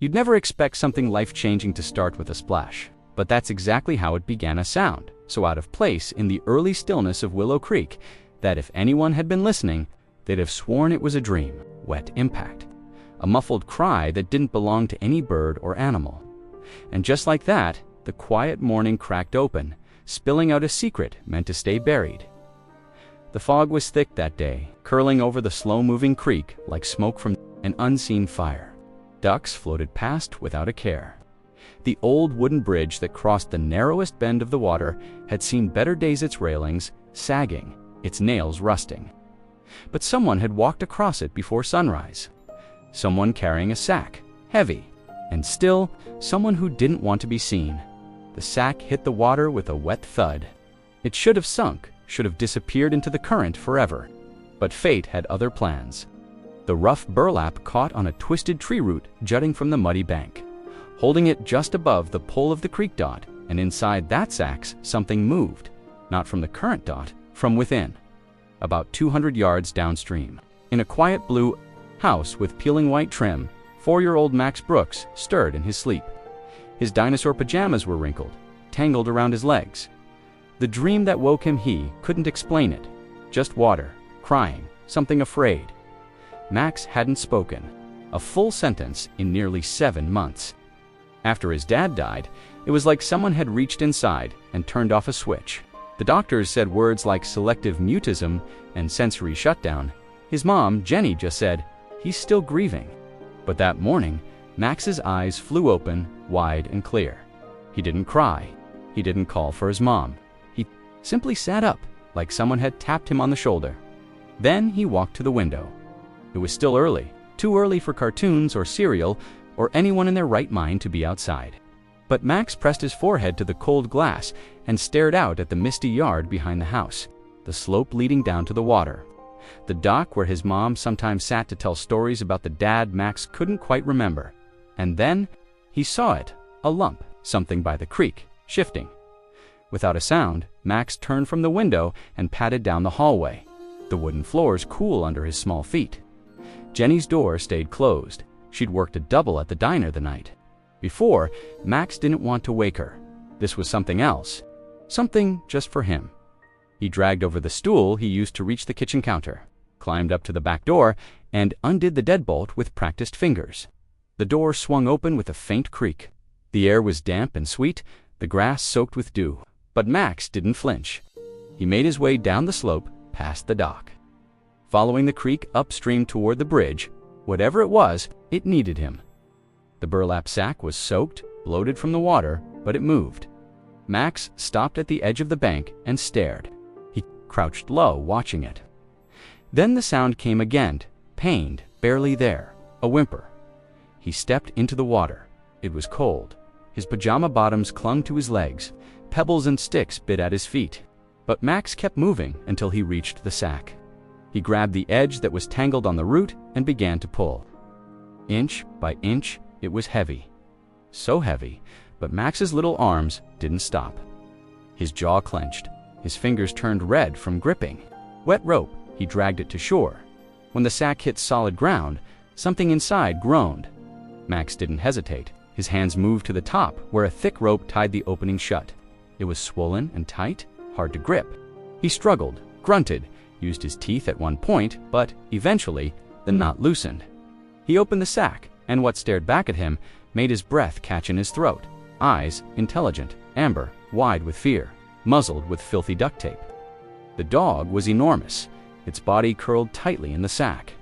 You'd never expect something life-changing to start with a splash, but that's exactly how it began a sound, so out of place in the early stillness of Willow Creek, that if anyone had been listening, they'd have sworn it was a dream. Wet impact. A muffled cry that didn't belong to any bird or animal. And just like that, the quiet morning cracked open, spilling out a secret meant to stay buried. The fog was thick that day, curling over the slow-moving creek like smoke from an unseen fire. Ducks floated past without a care. The old wooden bridge that crossed the narrowest bend of the water had seen better days, its railings sagging, its nails rusting. But someone had walked across it before sunrise. Someone carrying a sack, heavy, and still someone who didn't want to be seen. The sack hit the water with a wet thud. It should have sunk, should have disappeared into the current forever. But fate had other plans. The rough burlap caught on a twisted tree root jutting from the muddy bank, holding it just above the pole of the creek dot, and inside that sack something moved, not from the current dot, from within. About 200 yards downstream, in a quiet blue house with peeling white trim, 4-year-old Max Brooks stirred in his sleep. His dinosaur pajamas were wrinkled, tangled around his legs. The dream that woke him, he couldn't explain it. Just water, crying, something afraid. Max hadn't spoken a full sentence in nearly 7 months. After his dad died, it was like someone had reached inside and turned off a switch. The doctors said words like selective mutism and sensory shutdown. His mom, Jenny, just said, "He's still grieving." But that morning, Max's eyes flew open, wide and clear. He didn't cry. He didn't call for his mom. He simply sat up, like someone had tapped him on the shoulder. Then he walked to the window. It was still early, too early for cartoons or cereal or anyone in their right mind to be outside. But Max pressed his forehead to the cold glass and stared out at the misty yard behind the house, the slope leading down to the water, the dock where his mom sometimes sat to tell stories about the dad Max couldn't quite remember. And then he saw it, a lump, something by the creek, shifting. Without a sound, Max turned from the window and padded down the hallway, the wooden floors cool under his small feet. Jenny's door stayed closed. She'd worked a double at the diner the night before. Max didn't want to wake her. This was something else, something just for him. He dragged over the stool he used to reach the kitchen counter, climbed up to the back door, and undid the deadbolt with practiced fingers. The door swung open with a faint creak. The air was damp and sweet, the grass soaked with dew. But Max didn't flinch. He made his way down the slope, past the dock. Following the creek upstream toward the bridge, whatever it was, it needed him. The burlap sack was soaked, bloated from the water, but it moved. Max stopped at the edge of the bank and stared. He crouched low, watching it. Then the sound came again, pained, barely there, a whimper. He stepped into the water. It was cold. His pajama bottoms clung to his legs. Pebbles and sticks bit at his feet. But Max kept moving until he reached the sack. He grabbed the edge that was tangled on the root and began to pull. Inch by inch, it was heavy. So heavy, but Max's little arms didn't stop. His jaw clenched. His fingers turned red from gripping. Wet rope, he dragged it to shore. When the sack hit solid ground, something inside groaned. Max didn't hesitate. His hands moved to the top, where a thick rope tied the opening shut. It was swollen and tight, hard to grip. He struggled, grunted, used his teeth at one point, but eventually the knot loosened. He opened the sack, and what stared back at him made his breath catch in his throat. Eyes, intelligent, amber, wide with fear, muzzled with filthy duct tape. The dog was enormous. Its body curled tightly in the sack.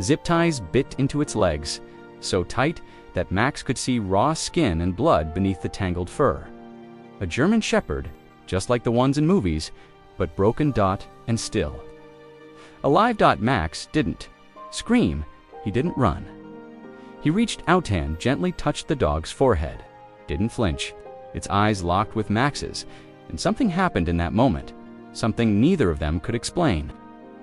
Zip ties bit into its legs, so tight that Max could see raw skin and blood beneath the tangled fur. A German shepherd, just like the ones in movies, but broken and still. Alive Max didn't scream, he didn't run. He reached out and gently touched the dog's forehead. Didn't flinch. Its eyes locked with Max's, and something happened in that moment, something neither of them could explain.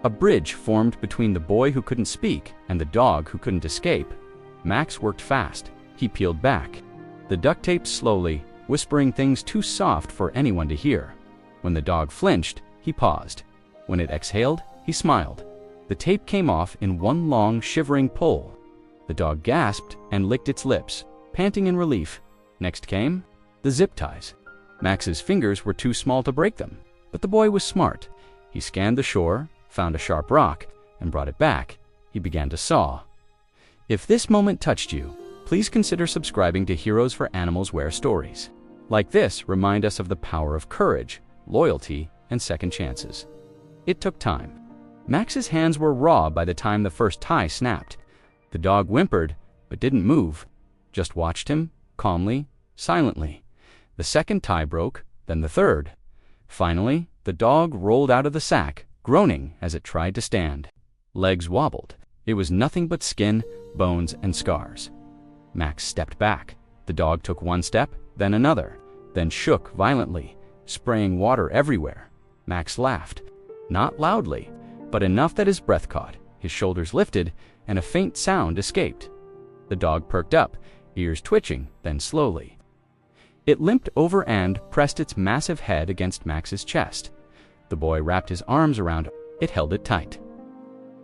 A bridge formed between the boy who couldn't speak and the dog who couldn't escape. Max worked fast. He peeled back. The duct tape slowly, whispering things too soft for anyone to hear. When the dog flinched, he paused. When it exhaled, he smiled. The tape came off in one long, shivering pull. The dog gasped and licked its lips, panting in relief. Next came the zip ties. Max's fingers were too small to break them, but the boy was smart. He scanned the shore, found a sharp rock, and brought it back. He began to saw. If this moment touched you, please consider subscribing to Heroes for Animals Wear stories. Like this remind us of the power of courage, loyalty, and second chances. It took time. Max's hands were raw by the time the first tie snapped. The dog whimpered, but didn't move, just watched him, calmly, silently. The second tie broke, then the third. Finally, the dog rolled out of the sack, groaning as it tried to stand. Legs wobbled. It was nothing but skin, bones, and scars. Max stepped back. The dog took one step, then another, then shook violently, spraying water everywhere. Max laughed, not loudly, but enough that his breath caught, his shoulders lifted, and a faint sound escaped. The dog perked up, ears twitching, then slowly. It limped over and pressed its massive head against Max's chest. The boy wrapped his arms around it, held it tight.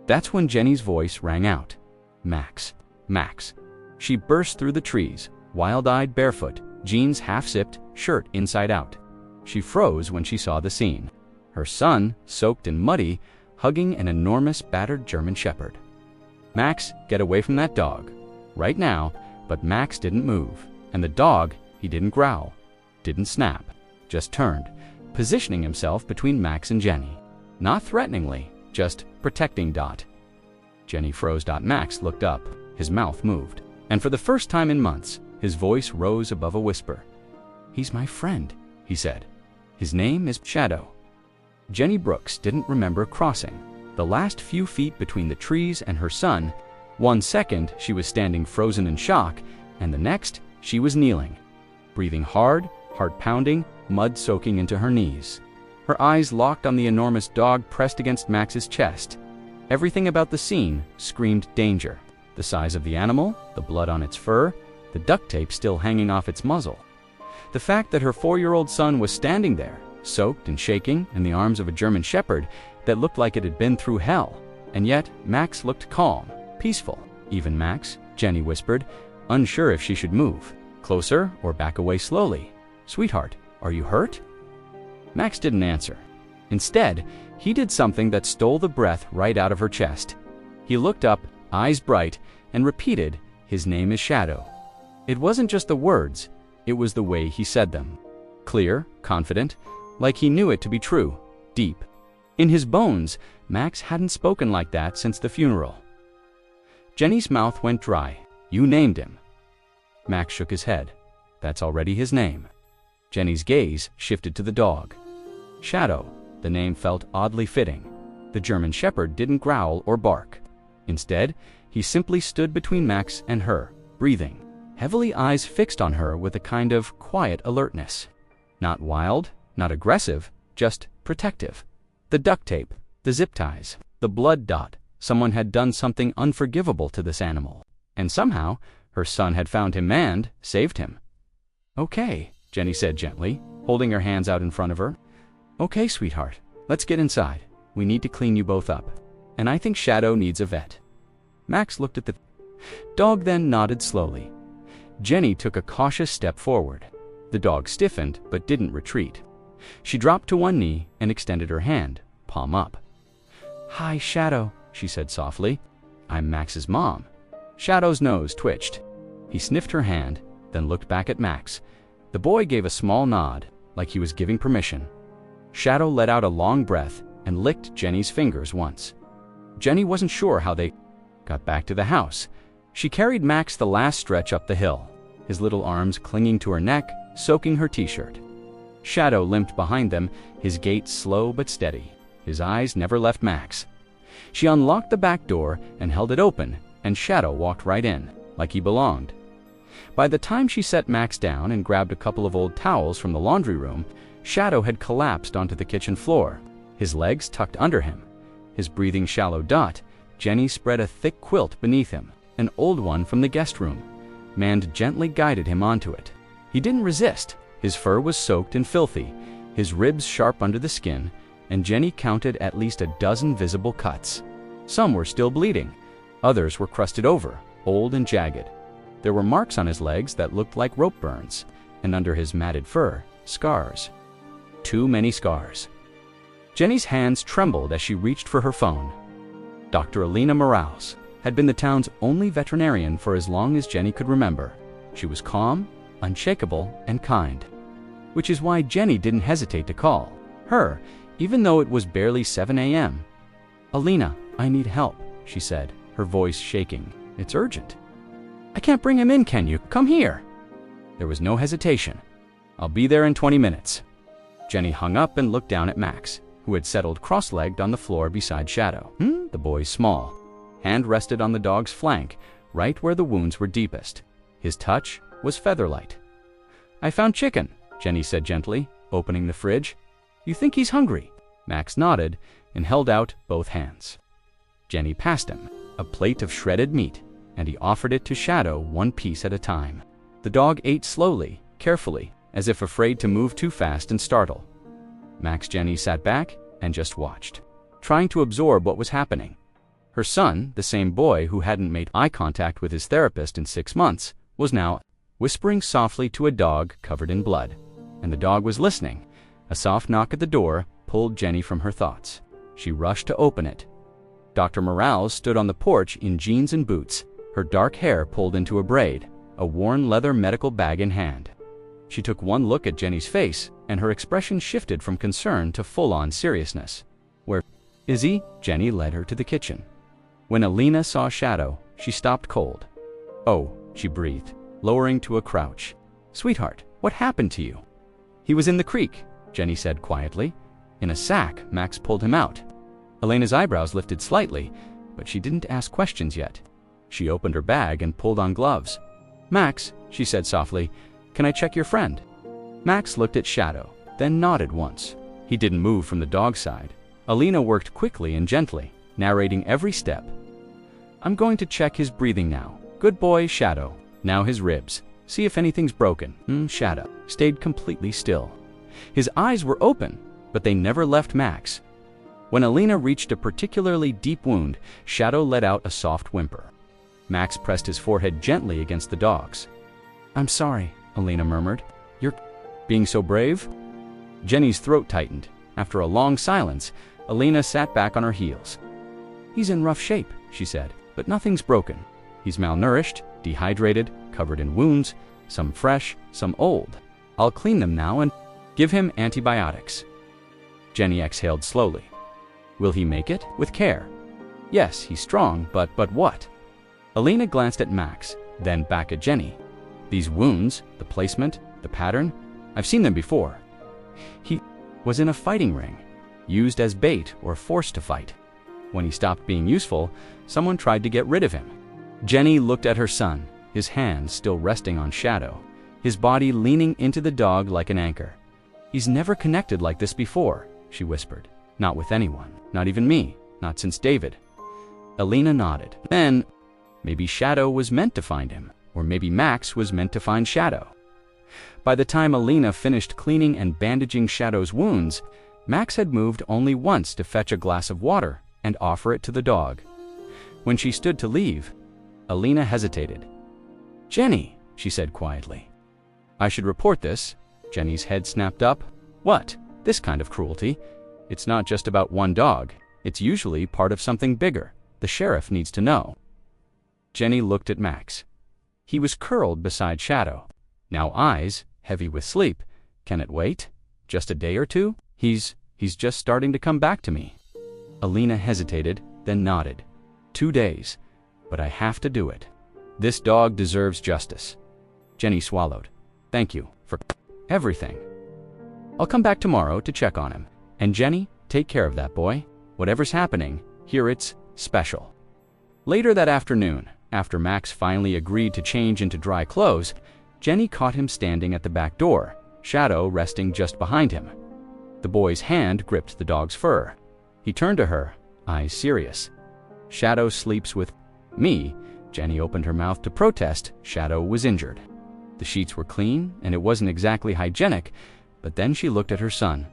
That's when Jenny's voice rang out. Max, Max. She burst through the trees, wild-eyed, barefoot, jeans half-zipped, shirt inside out. She froze when she saw the scene. Her son, soaked and muddy, hugging an enormous, battered German Shepherd. Max, get away from that dog. Right now, but Max didn't move. And the dog, he didn't growl, didn't snap, just turned, positioning himself between Max and Jenny. Not threateningly, just protecting. Jenny froze. Max looked up. His mouth moved. And for the first time in months, his voice rose above a whisper. "He's my friend," he said. "His name is Shadow." Jenny Brooks didn't remember crossing the last few feet between the trees and her son. 1 second, she was standing frozen in shock, and the next, she was kneeling, breathing hard, heart pounding, mud soaking into her knees. Her eyes locked on the enormous dog pressed against Max's chest. Everything about the scene screamed danger. The size of the animal, the blood on its fur, the duct tape still hanging off its muzzle. The fact that her 4-year-old son was standing there, soaked and shaking, in the arms of a German Shepherd that looked like it had been through hell. And yet, Max looked calm, peaceful. "Even Max," Jenny whispered, unsure if she should move. Closer or back away slowly. "Sweetheart, are you hurt?" Max didn't answer. Instead, he did something that stole the breath right out of her chest. He looked up, eyes bright, and repeated, "His name is Shadow." It wasn't just the words, it was the way he said them. Clear, confident, like he knew it to be true, deep. In his bones, Max hadn't spoken like that since the funeral. Jenny's mouth went dry. "You named him." Max shook his head. "That's already his name." Jenny's gaze shifted to the dog. Shadow, the name felt oddly fitting. The German Shepherd didn't growl or bark. Instead, he simply stood between Max and her, breathing, heavily, eyes fixed on her with a kind of quiet alertness. Not wild, not aggressive, just protective. The duct tape, the zip ties, the blood. Someone had done something unforgivable to this animal. And somehow, her son had found him and saved him. "Okay," Jenny said gently, holding her hands out in front of her. "Okay, sweetheart, let's get inside. We need to clean you both up. And I think Shadow needs a vet." Max looked at the dog, then nodded slowly. Jenny took a cautious step forward. The dog stiffened but didn't retreat. She dropped to one knee and extended her hand, palm up. "Hi, Shadow," she said softly. "I'm Max's mom." Shadow's nose twitched. He sniffed her hand, then looked back at Max. The boy gave a small nod, like he was giving permission. Shadow let out a long breath and licked Jenny's fingers once. Jenny wasn't sure how they got back to the house. She carried Max the last stretch up the hill, his little arms clinging to her neck, soaking her t-shirt. Shadow limped behind them, his gait slow but steady. His eyes never left Max. She unlocked the back door and held it open, and Shadow walked right in, like he belonged. By the time she set Max down and grabbed a couple of old towels from the laundry room, Shadow had collapsed onto the kitchen floor, his legs tucked under him. His breathing shallow. Jenny spread a thick quilt beneath him, an old one from the guest room. Mand gently guided him onto it. He didn't resist. His fur was soaked and filthy, his ribs sharp under the skin, and Jenny counted at least a dozen visible cuts. Some were still bleeding, others were crusted over, old and jagged. There were marks on his legs that looked like rope burns, and under his matted fur, scars. Too many scars. Jenny's hands trembled as she reached for her phone. Dr. Alina Morales had been the town's only veterinarian for as long as Jenny could remember. She was calm, unshakable, and kind, which is why Jenny didn't hesitate to call her, even though it was barely 7 a.m. "Alina, I need help," she said, her voice shaking. "It's urgent." "I can't bring him in, can you? Come here." There was no hesitation. "I'll be there in 20 minutes. Jenny hung up and looked down at Max, who had settled cross-legged on the floor beside Shadow. The boy's small hand rested on the dog's flank, right where the wounds were deepest. His touch was feather-light. "I found chicken," Jenny said gently, opening the fridge. "You think he's hungry?" Max nodded and held out both hands. Jenny passed him a plate of shredded meat, and he offered it to Shadow one piece at a time. The dog ate slowly, carefully, as if afraid to move too fast and startle. Jenny sat back and just watched, trying to absorb what was happening. Her son, the same boy who hadn't made eye contact with his therapist in 6 months, was now whispering softly to a dog covered in blood. And the dog was listening. A soft knock at the door pulled Jenny from her thoughts. She rushed to open it. Dr. Morales stood on the porch in jeans and boots, her dark hair pulled into a braid, a worn leather medical bag in hand. She took one look at Jenny's face, and her expression shifted from concern to full-on seriousness. "Where is he?" Jenny led her to the kitchen. When Alina saw Shadow, she stopped cold. "Oh," she breathed, lowering to a crouch. "Sweetheart, what happened to you?" "He was in the creek," Jenny said quietly. "In a sack." Max pulled him out. Elena's eyebrows lifted slightly, but she didn't ask questions yet. She opened her bag and pulled on gloves. "Max," she said softly, "can I check your friend?" Max looked at Shadow, then nodded once. He didn't move from the dog's side. Alina worked quickly and gently, narrating every step. "I'm going to check his breathing now. Good boy, Shadow. Now his ribs. See if anything's broken." Shadow stayed completely still. His eyes were open, but they never left Max. When Alina reached a particularly deep wound, Shadow let out a soft whimper. Max pressed his forehead gently against the dog's. "I'm sorry," Alina murmured. "You're being so brave." Jenny's throat tightened. After a long silence, Alina sat back on her heels. "He's in rough shape," she said, "but nothing's broken. He's malnourished, dehydrated, covered in wounds, some fresh, some old. I'll clean them now and give him antibiotics." Jenny exhaled slowly. "Will he make it?" "With care. Yes, he's strong, but what?" Alina glanced at Max, then back at Jenny. "These wounds, the placement, the pattern, I've seen them before. He was in a fighting ring, used as bait or forced to fight. When he stopped being useful, someone tried to get rid of him." Jenny looked at her son, his hands still resting on Shadow, his body leaning into the dog like an anchor. "He's never connected like this before," she whispered. "Not with anyone, not even me, not since David." Alina nodded. Then, maybe Shadow was meant to find him, or maybe Max was meant to find Shadow. By the time Alina finished cleaning and bandaging Shadow's wounds, Max had moved only once to fetch a glass of water and offer it to the dog. When she stood to leave, Alina hesitated. "Jenny," she said quietly. "I should report this." Jenny's head snapped up. "What? This kind of cruelty? It's not just about one dog. It's usually part of something bigger. The sheriff needs to know." Jenny looked at Max. He was curled beside Shadow, now eyes heavy with sleep. "Can it wait? Just a day or two? He's just starting to come back to me." Alina hesitated, then nodded. 2 days, but I have to do it. This dog deserves justice." Jenny swallowed. "Thank you for everything. I'll come back tomorrow to check on him. And Jenny, take care of that boy. Whatever's happening, here it's special." Later that afternoon, after Max finally agreed to change into dry clothes, Jenny caught him standing at the back door, Shadow resting just behind him. The boy's hand gripped the dog's fur. He turned to her, eyes serious. "Shadow sleeps with me." Jenny opened her mouth to protest. Shadow was injured. The sheets were clean, and it wasn't exactly hygienic, but then she looked at her son.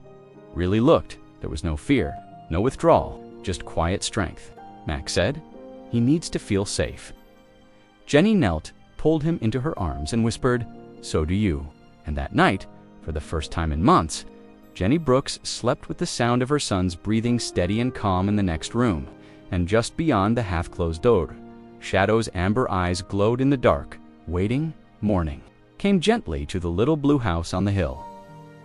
Really looked. There was no fear, no withdrawal, just quiet strength. Max said, "He needs to feel safe." Jenny knelt, pulled him into her arms, and whispered, "So do you." And that night, for the first time in months, Jenny Brooks slept with the sound of her son's breathing steady and calm in the next room, and just beyond the half-closed door, Shadow's amber eyes glowed in the dark, waiting. Morning came gently to the little blue house on the hill.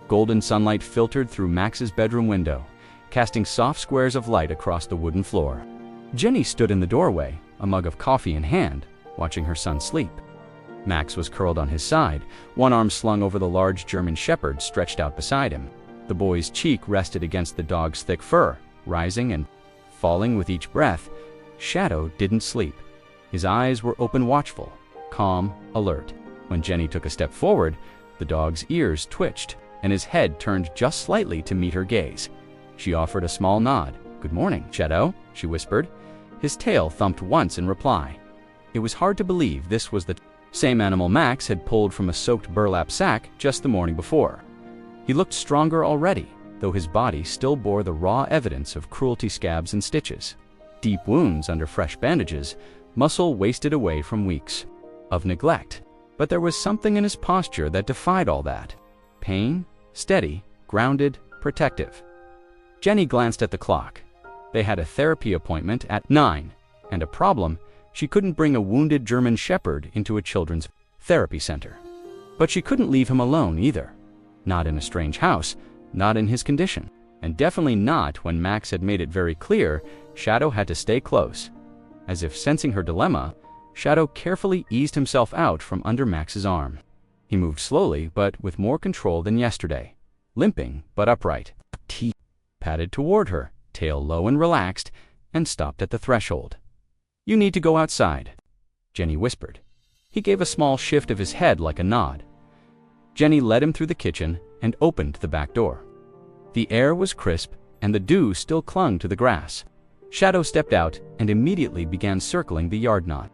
Golden sunlight filtered through Max's bedroom window, casting soft squares of light across the wooden floor. Jenny stood in the doorway, a mug of coffee in hand, watching her son sleep. Max was curled on his side, one arm slung over the large German shepherd stretched out beside him. The boy's cheek rested against the dog's thick fur, rising and falling with each breath. Shadow didn't sleep. His eyes were open, watchful, calm, alert. When Jenny took a step forward, the dog's ears twitched, and his head turned just slightly to meet her gaze. She offered a small nod. "Good morning, Shadow," she whispered. His tail thumped once in reply. It was hard to believe this was the same animal Max had pulled from a soaked burlap sack just the morning before. He looked stronger already, though his body still bore the raw evidence of cruelty scabs and stitches. Deep wounds under fresh bandages, muscle wasted away from weeks of neglect. But there was something in his posture that defied all that. Pain, steady, grounded, protective. Jenny glanced at the clock. They had a therapy appointment at 9, and a problem: she couldn't bring a wounded German shepherd into a children's therapy center. But she couldn't leave him alone either. Not in a strange house, not in his condition, and definitely not when Max had made it very clear Shadow had to stay close. As if sensing her dilemma, Shadow carefully eased himself out from under Max's arm. He moved slowly, but with more control than yesterday, limping but upright. He padded toward her, tail low and relaxed, and stopped at the threshold. "You need to go outside," Jenny whispered. He gave a small shift of his head like a nod. Jenny led him through the kitchen and opened the back door. The air was crisp, and the dew still clung to the grass. Shadow stepped out and immediately began circling the yard knot.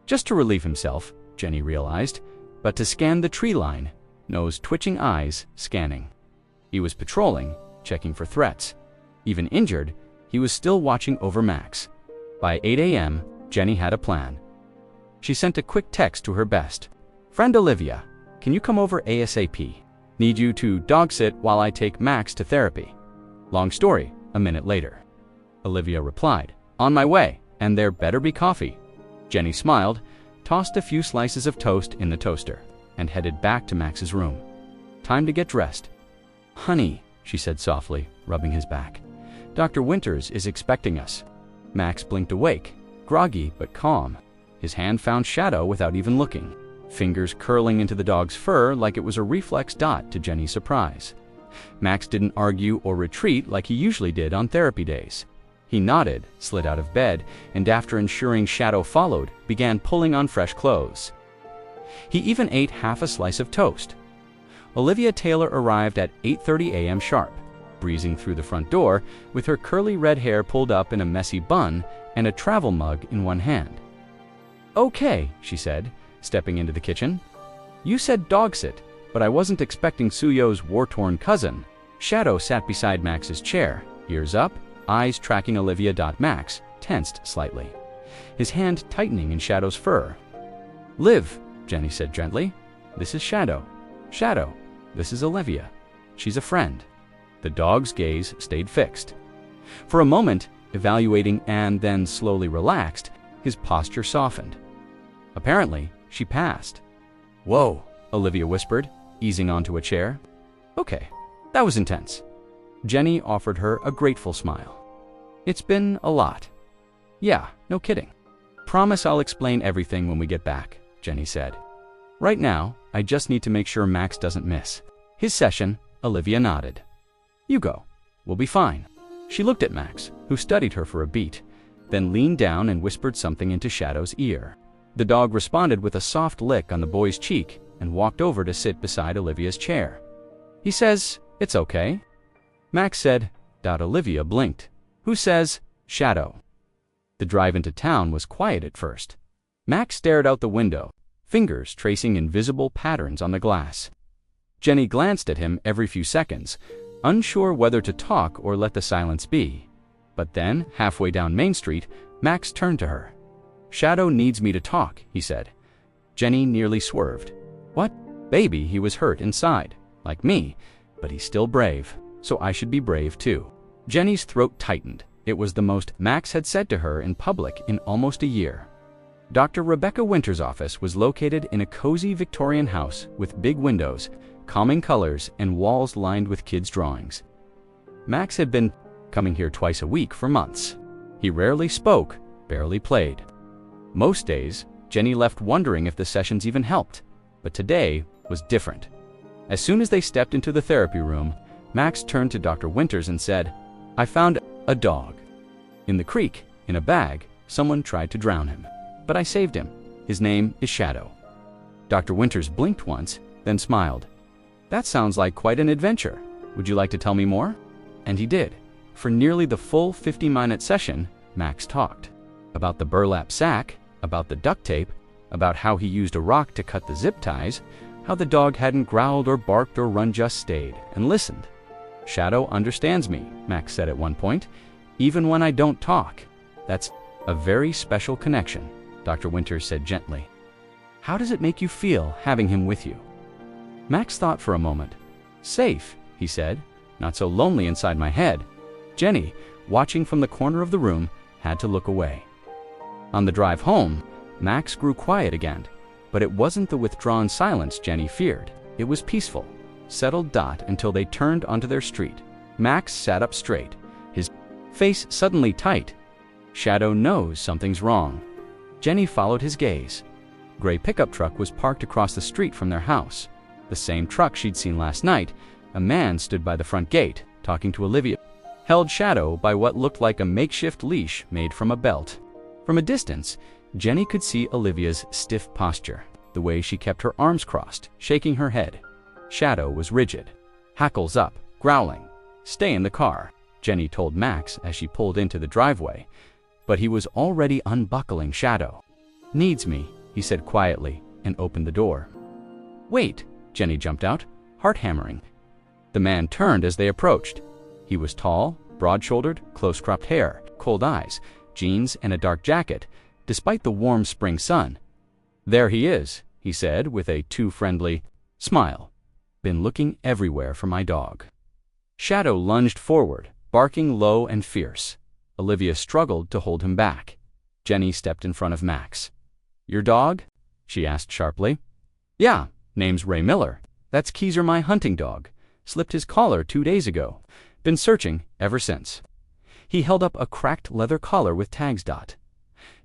Just to relieve himself, Jenny realized, but to scan the tree line, nose twitching, eyes scanning. He was patrolling, checking for threats. Even injured, he was still watching over Max. By 8 a.m., Jenny had a plan. She sent a quick text to her best. "Friend Olivia, can you come over ASAP? Need you to dog sit while I take Max to therapy." Long story, a minute later. Olivia replied, "On my way, and there better be coffee." Jenny smiled, tossed a few slices of toast in the toaster, and headed back to Max's room. "Time to get dressed." "Honey," she said softly, rubbing his back, "Dr. Winters is expecting us." Max blinked awake, groggy but calm. His hand found Shadow without even looking, fingers curling into the dog's fur like it was a reflex dot to Jenny's surprise. Max didn't argue or retreat like he usually did on therapy days. He nodded, slid out of bed, and after ensuring Shadow followed, began pulling on fresh clothes. He even ate half a slice of toast. Olivia Taylor arrived at 8:30 a.m. sharp, breezing through the front door with her curly red hair pulled up in a messy bun and a travel mug in one hand. "Okay," she said, stepping into the kitchen. "You said dog sit, but I wasn't expecting Suyo's war-torn cousin." Shadow sat beside Max's chair, ears up, eyes tracking Olivia. Max tensed slightly, his hand tightening in Shadow's fur. "Liv," Jenny said gently, "this is Shadow. Shadow, this is Olivia. She's a friend." The dog's gaze stayed fixed. For a moment, evaluating, and then slowly relaxed, his posture softened. Apparently, she passed. "Whoa," Olivia whispered, easing onto a chair. "Okay, that was intense." Jenny offered her a grateful smile. "It's been a lot." "Yeah, no kidding." "Promise I'll explain everything when we get back," Jenny said. "Right now, I just need to make sure Max doesn't miss his session." Olivia nodded. "You go. We'll be fine." She looked at Max, who studied her for a beat, then leaned down and whispered something into Shadow's ear. The dog responded with a soft lick on the boy's cheek and walked over to sit beside Olivia's chair. "He says it's okay," Max said. Olivia blinked. "Who says?" "Shadow." The drive into town was quiet at first. Max stared out the window, fingers tracing invisible patterns on the glass. Jenny glanced at him every few seconds, unsure whether to talk or let the silence be. But then, halfway down Main Street, Max turned to her. "Shadow needs me to talk," he said. Jenny nearly swerved. "What?" "Baby, he was hurt inside, like me, but he's still brave, so I should be brave too." Jenny's throat tightened. It was the most Max had said to her in public in almost a year. Dr. Rebecca Winter's office was located in a cozy Victorian house with big windows, calming colors, and walls lined with kids' drawings. Max had been coming here twice a week for months. He rarely spoke, barely played. Most days, Jenny left wondering if the sessions even helped, but today was different. As soon as they stepped into the therapy room, Max turned to Dr. Winters and said, "I found a dog. In the creek, in a bag, someone tried to drown him, but I saved him. His name is Shadow." Dr. Winters blinked once, then smiled. "That sounds like quite an adventure. Would you like to tell me more?" And he did. For nearly the full 50-minute session, Max talked. About the burlap sack, about the duct tape, about how he used a rock to cut the zip ties, how the dog hadn't growled or barked or run, just stayed and listened. "Shadow understands me," Max said at one point, "even when I don't talk. That's a very special connection," Dr. Winters said gently. "How does it make you feel having him with you?" Max thought for a moment. "Safe," he said, "not so lonely inside my head." Jenny, watching from the corner of the room, had to look away. On the drive home, Max grew quiet again, but it wasn't the withdrawn silence Jenny feared. It was peaceful, settled until they turned onto their street. Max sat up straight, his face suddenly tight. Shadow knows something's wrong. Jenny followed his gaze. Gray pickup truck was parked across the street from their house. The same truck she'd seen last night. A man stood by the front gate, talking to Olivia, held Shadow by what looked like a makeshift leash made from a belt. From a distance, Jenny could see Olivia's stiff posture, the way she kept her arms crossed, shaking her head. Shadow was rigid, hackles up, growling. "Stay in the car," Jenny told Max as she pulled into the driveway, but he was already unbuckling Shadow. "Needs me," he said quietly, and opened the door. "Wait," Jenny jumped out, heart hammering. The man turned as they approached. He was tall, broad-shouldered, close-cropped hair, cold eyes, jeans, and a dark jacket, despite the warm spring sun. "There he is," he said with a too friendly smile. "Been looking everywhere for my dog." Shadow lunged forward, barking low and fierce. Olivia struggled to hold him back. Jenny stepped in front of Max. "Your dog?" she asked sharply. "Yeah, name's Ray Miller. That's Keezer, my hunting dog. Slipped his collar 2 days ago. Been searching ever since." He held up a cracked leather collar with tags.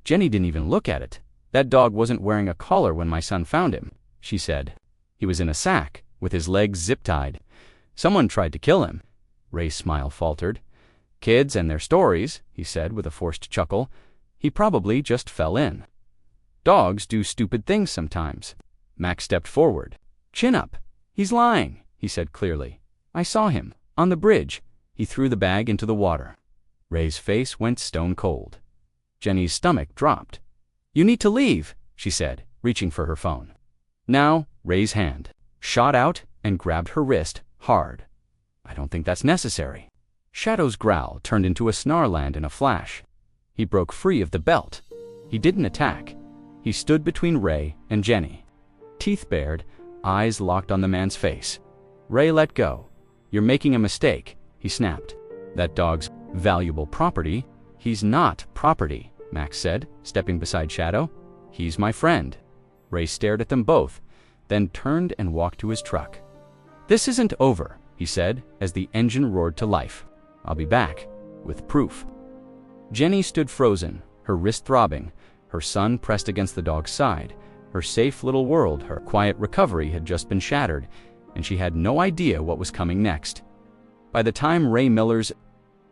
Jenny didn't even look at it. "That dog wasn't wearing a collar when my son found him," she said. "He was in a sack, with his legs zip-tied. Someone tried to kill him." Ray's smile faltered. "Kids and their stories," he said with a forced chuckle. "He probably just fell in." "Dogs do stupid things sometimes." Max stepped forward. "Chin up. He's lying," he said clearly. "I saw him, on the bridge." He threw the bag into the water. Ray's face went stone cold. Jenny's stomach dropped. "You need to leave," she said, reaching for her phone. Now, Ray's hand shot out and grabbed her wrist hard. "I don't think that's necessary." Shadow's growl turned into a snarl in a flash. He broke free of the belt. He didn't attack. He stood between Ray and Jenny. Teeth bared, eyes locked on the man's face. Ray let go. "You're making a mistake," he snapped. "That dog's valuable property." "He's not property," Max said, stepping beside Shadow. "He's my friend." Ray stared at them both, then turned and walked to his truck. "This isn't over," he said as the engine roared to life. "I'll be back, with proof." Jenny stood frozen, her wrist throbbing, her son pressed against the dog's side. Her safe little world, her quiet recovery had just been shattered, and she had no idea what was coming next. By the time Ray Miller's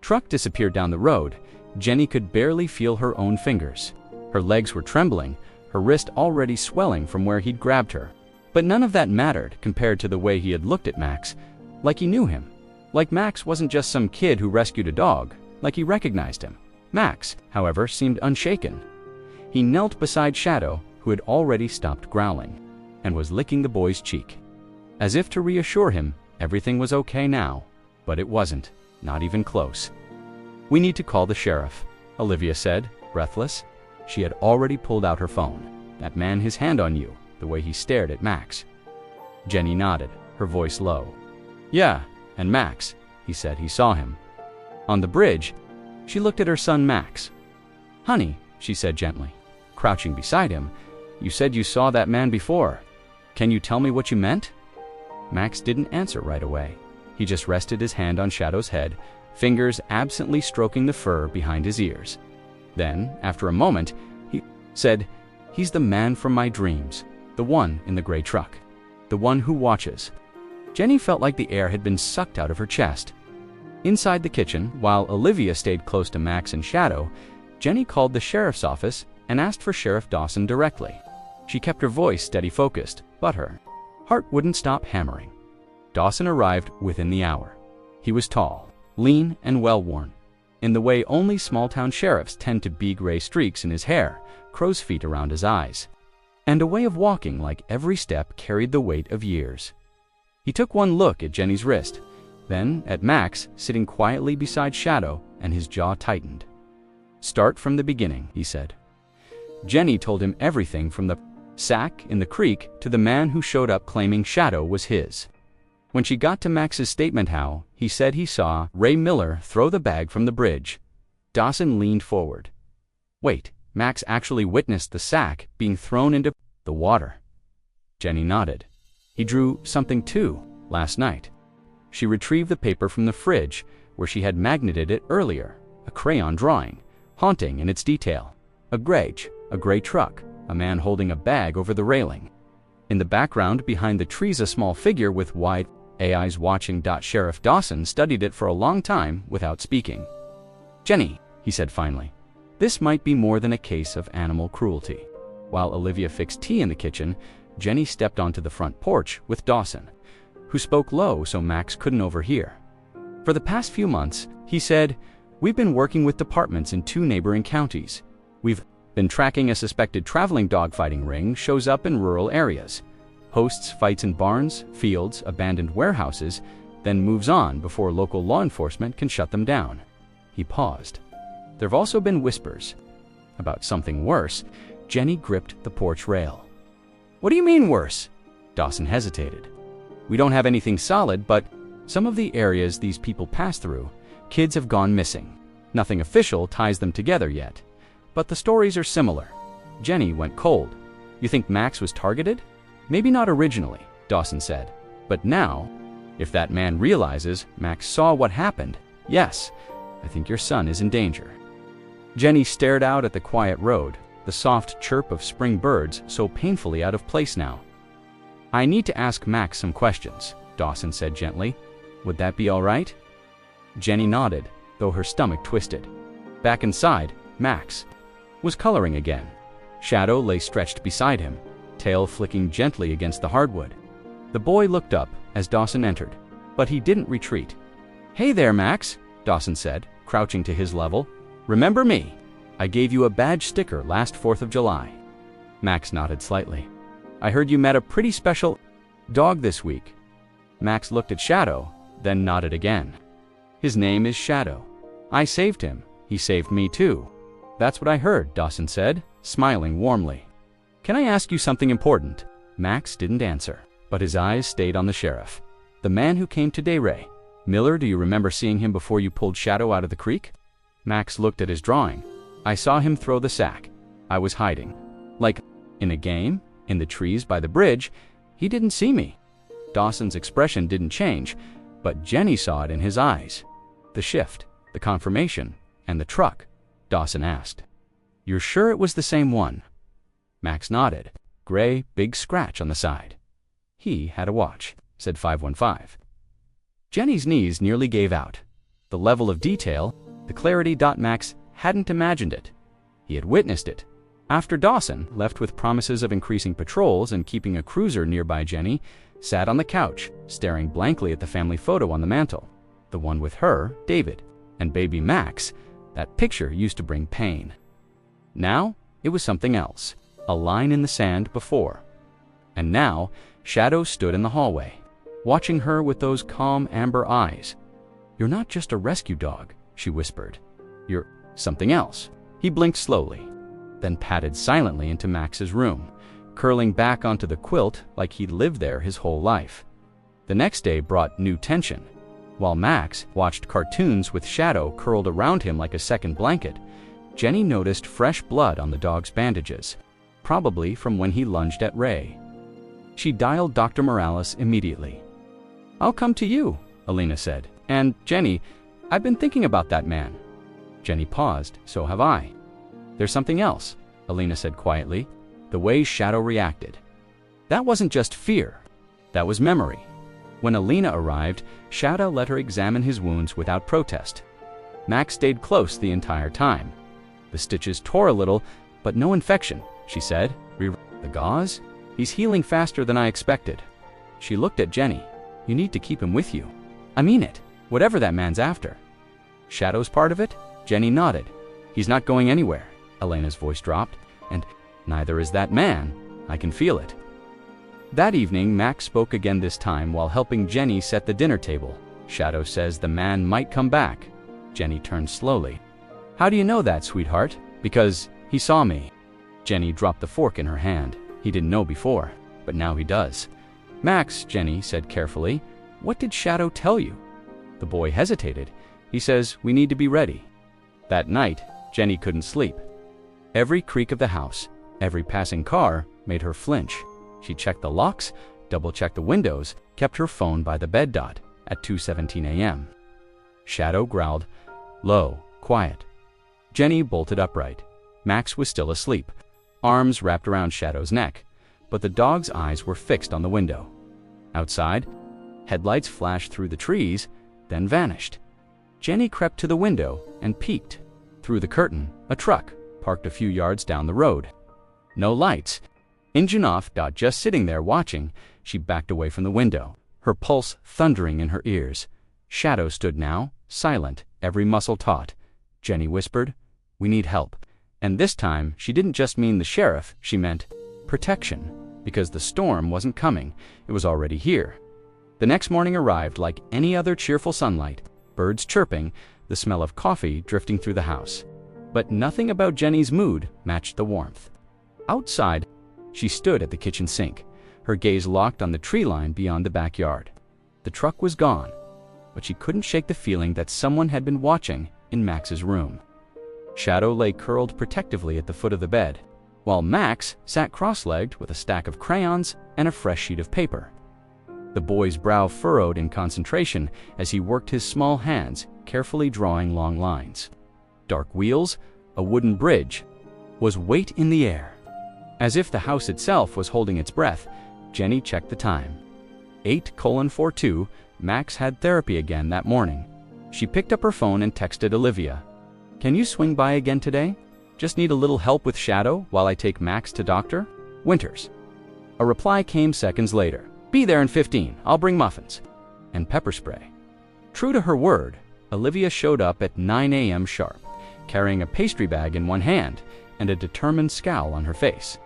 truck disappeared down the road, Jenny could barely feel her own fingers. Her legs were trembling, her wrist already swelling from where he'd grabbed her. But none of that mattered compared to the way he had looked at Max, like he knew him. Like Max wasn't just some kid who rescued a dog, like he recognized him. Max, however, seemed unshaken. He knelt beside Shadow, who had already stopped growling, and was licking the boy's cheek. As if to reassure him, everything was okay now, but it wasn't, not even close. "We need to call the sheriff," Olivia said, breathless. She had already pulled out her phone. That man his hand on you, the way he stared at Max. Jenny nodded, her voice low. Yeah, and Max, he said he saw him. On the bridge, she looked at her son Max. Honey, she said gently, crouching beside him, you said you saw that man before. Can you tell me what you meant? Max didn't answer right away. He just rested his hand on Shadow's head, fingers absently stroking the fur behind his ears. Then, after a moment, he said, He's the man from my dreams, the one in the gray truck, the one who watches. Jenny felt like the air had been sucked out of her chest. Inside the kitchen, while Olivia stayed close to Max and Shadow, Jenny called the sheriff's office and asked for Sheriff Dawson directly. She kept her voice steady-focused, but her heart wouldn't stop hammering. Dawson arrived within the hour. He was tall, lean, and well-worn, in the way only small-town sheriffs tend to be gray streaks in his hair, crow's feet around his eyes, and a way of walking like every step carried the weight of years. He took one look at Jenny's wrist, then at Max sitting quietly beside Shadow, and his jaw tightened. Start from the beginning, he said. Jenny told him everything from the sack in the creek to the man who showed up claiming Shadow was his. When she got to Max's statement how, he said he saw Ray Miller throw the bag from the bridge. Dawson leaned forward. Wait, Max actually witnessed the sack being thrown into the water. Jenny nodded. He drew something too, last night. She retrieved the paper from the fridge where she had magneted it earlier, a crayon drawing, haunting in its detail. A gray truck, a man holding a bag over the railing. In the background, behind the trees, a small figure with wide eyes watching. Sheriff Dawson studied it for a long time without speaking. Jenny, he said finally, this might be more than a case of animal cruelty. While Olivia fixed tea in the kitchen, Jenny stepped onto the front porch with Dawson, who spoke low so Max couldn't overhear. For the past few months, he said, we've been working with departments in 2 neighboring counties. We've been tracking a suspected traveling dogfighting ring shows up in rural areas, hosts fights in barns, fields, abandoned warehouses, then moves on before local law enforcement can shut them down. He paused. There have also been whispers about something worse. Jenny gripped the porch rail. What do you mean worse? Dawson hesitated. We don't have anything solid, but some of the areas these people pass through, kids have gone missing. Nothing official ties them together yet, but the stories are similar. Jenny went cold. You think Max was targeted? Maybe not originally, Dawson said, but now, if that man realizes Max saw what happened, yes, I think your son is in danger. Jenny stared out at the quiet road, the soft chirp of spring birds so painfully out of place now. I need to ask Max some questions, Dawson said gently. Would that be all right? Jenny nodded, though her stomach twisted. Back inside, Max was coloring again. Shadow lay stretched beside him, tail flicking gently against the hardwood. The boy looked up as Dawson entered, but he didn't retreat. Hey there, Max, Dawson said, crouching to his level. Remember me? I gave you a badge sticker last 4th of July. Max nodded slightly. I heard you met a pretty special dog this week. Max looked at Shadow, then nodded again. His name is Shadow. I saved him. He saved me too. That's what I heard, Dawson said, smiling warmly. Can I ask you something important? Max didn't answer, but his eyes stayed on the sheriff. The man who came today, Ray Miller, do you remember seeing him before you pulled Shadow out of the creek? Max looked at his drawing. I saw him throw the sack. I was hiding. Like in a game, in the trees by the bridge. He didn't see me. Dawson's expression didn't change, but Jenny saw it in his eyes. The shift, the confirmation, and the truck. Dawson asked, You're sure it was the same one? Max nodded. Gray, big scratch on the side. He had a watch, said 515. Jenny's knees nearly gave out. The level of detail, the clarity. Max hadn't imagined it. He had witnessed it. After Dawson, left with promises of increasing patrols and keeping a cruiser nearby, Jenny sat on the couch, staring blankly at the family photo on the mantel. The one with her, David, and baby Max. That picture used to bring pain. Now, it was something else. A line in the sand before. And now, Shadow stood in the hallway, watching her with those calm amber eyes. You're not just a rescue dog, she whispered. You're something else. He blinked slowly. then padded silently into Max's room, curling back onto the quilt like he'd lived there his whole life. The next day brought new tension. While Max watched cartoons with Shadow curled around him like a second blanket, Jenny noticed fresh blood on the dog's bandages, probably from when he lunged at Ray. She dialed Dr. Morales immediately. "I'll come to you," Alina said. "And, Jenny, I've been thinking about that man." Jenny paused. "So have I." "There's something else," Alina said quietly. The way Shadow reacted. That wasn't just fear. That was memory. When Alina arrived, Shadow let her examine his wounds without protest. Max stayed close the entire time. "The stitches tore a little, but no infection," she said. "The gauze? He's healing faster than I expected." She looked at Jenny. "You need to keep him with you. I mean it, whatever that man's after." "Shadow's part of it?" Jenny nodded. "He's not going anywhere." Elena's voice dropped. "And neither is that man. I can feel it." That evening, Max spoke again, this time while helping Jenny set the dinner table. "Shadow says the man might come back." Jenny turned slowly. "How do you know that, sweetheart?" "Because he saw me." Jenny dropped the fork in her hand. "He didn't know before, but now he does." "Max," Jenny said carefully, "what did Shadow tell you?" The boy hesitated. "He says we need to be ready." That night, Jenny couldn't sleep. Every creak of the house, every passing car made her flinch. She checked the locks, double-checked the windows, kept her phone by the bed dot at 2:17 a.m. Shadow growled, low, quiet. Jenny bolted upright. Max was still asleep, arms wrapped around Shadow's neck, but the dog's eyes were fixed on the window. Outside, headlights flashed through the trees, then vanished. Jenny crept to the window and peeked. Through the curtain, a truck parked a few yards down the road. No lights. Engine off. Just sitting there watching, she backed away from the window, her pulse thundering in her ears. Shadow stood now, silent, every muscle taut. Jenny whispered, "We need help." And this time, she didn't just mean the sheriff, she meant protection, because the storm wasn't coming, it was already here. The next morning arrived like any other cheerful sunlight, birds chirping, the smell of coffee drifting through the house. But nothing about Jenny's mood matched the warmth. Outside, she stood at the kitchen sink, her gaze locked on the tree line beyond the backyard. The truck was gone, but she couldn't shake the feeling that someone had been watching in Max's room. Shadow lay curled protectively at the foot of the bed, while Max sat cross-legged with a stack of crayons and a fresh sheet of paper. The boy's brow furrowed in concentration as he worked his small hands, carefully drawing long lines. Dark wheels, a wooden bridge, was weight in the air. As if the house itself was holding its breath, Jenny checked the time. 8:42, Max had therapy again that morning. She picked up her phone and texted Olivia. "Can you swing by again today? Just need a little help with Shadow while I take Max to Dr. Winters." A reply came seconds later. "Be there in 15, I'll bring muffins." And pepper spray. True to her word, Olivia showed up at 9 a.m. sharp, carrying a pastry bag in one hand and a determined scowl on her face.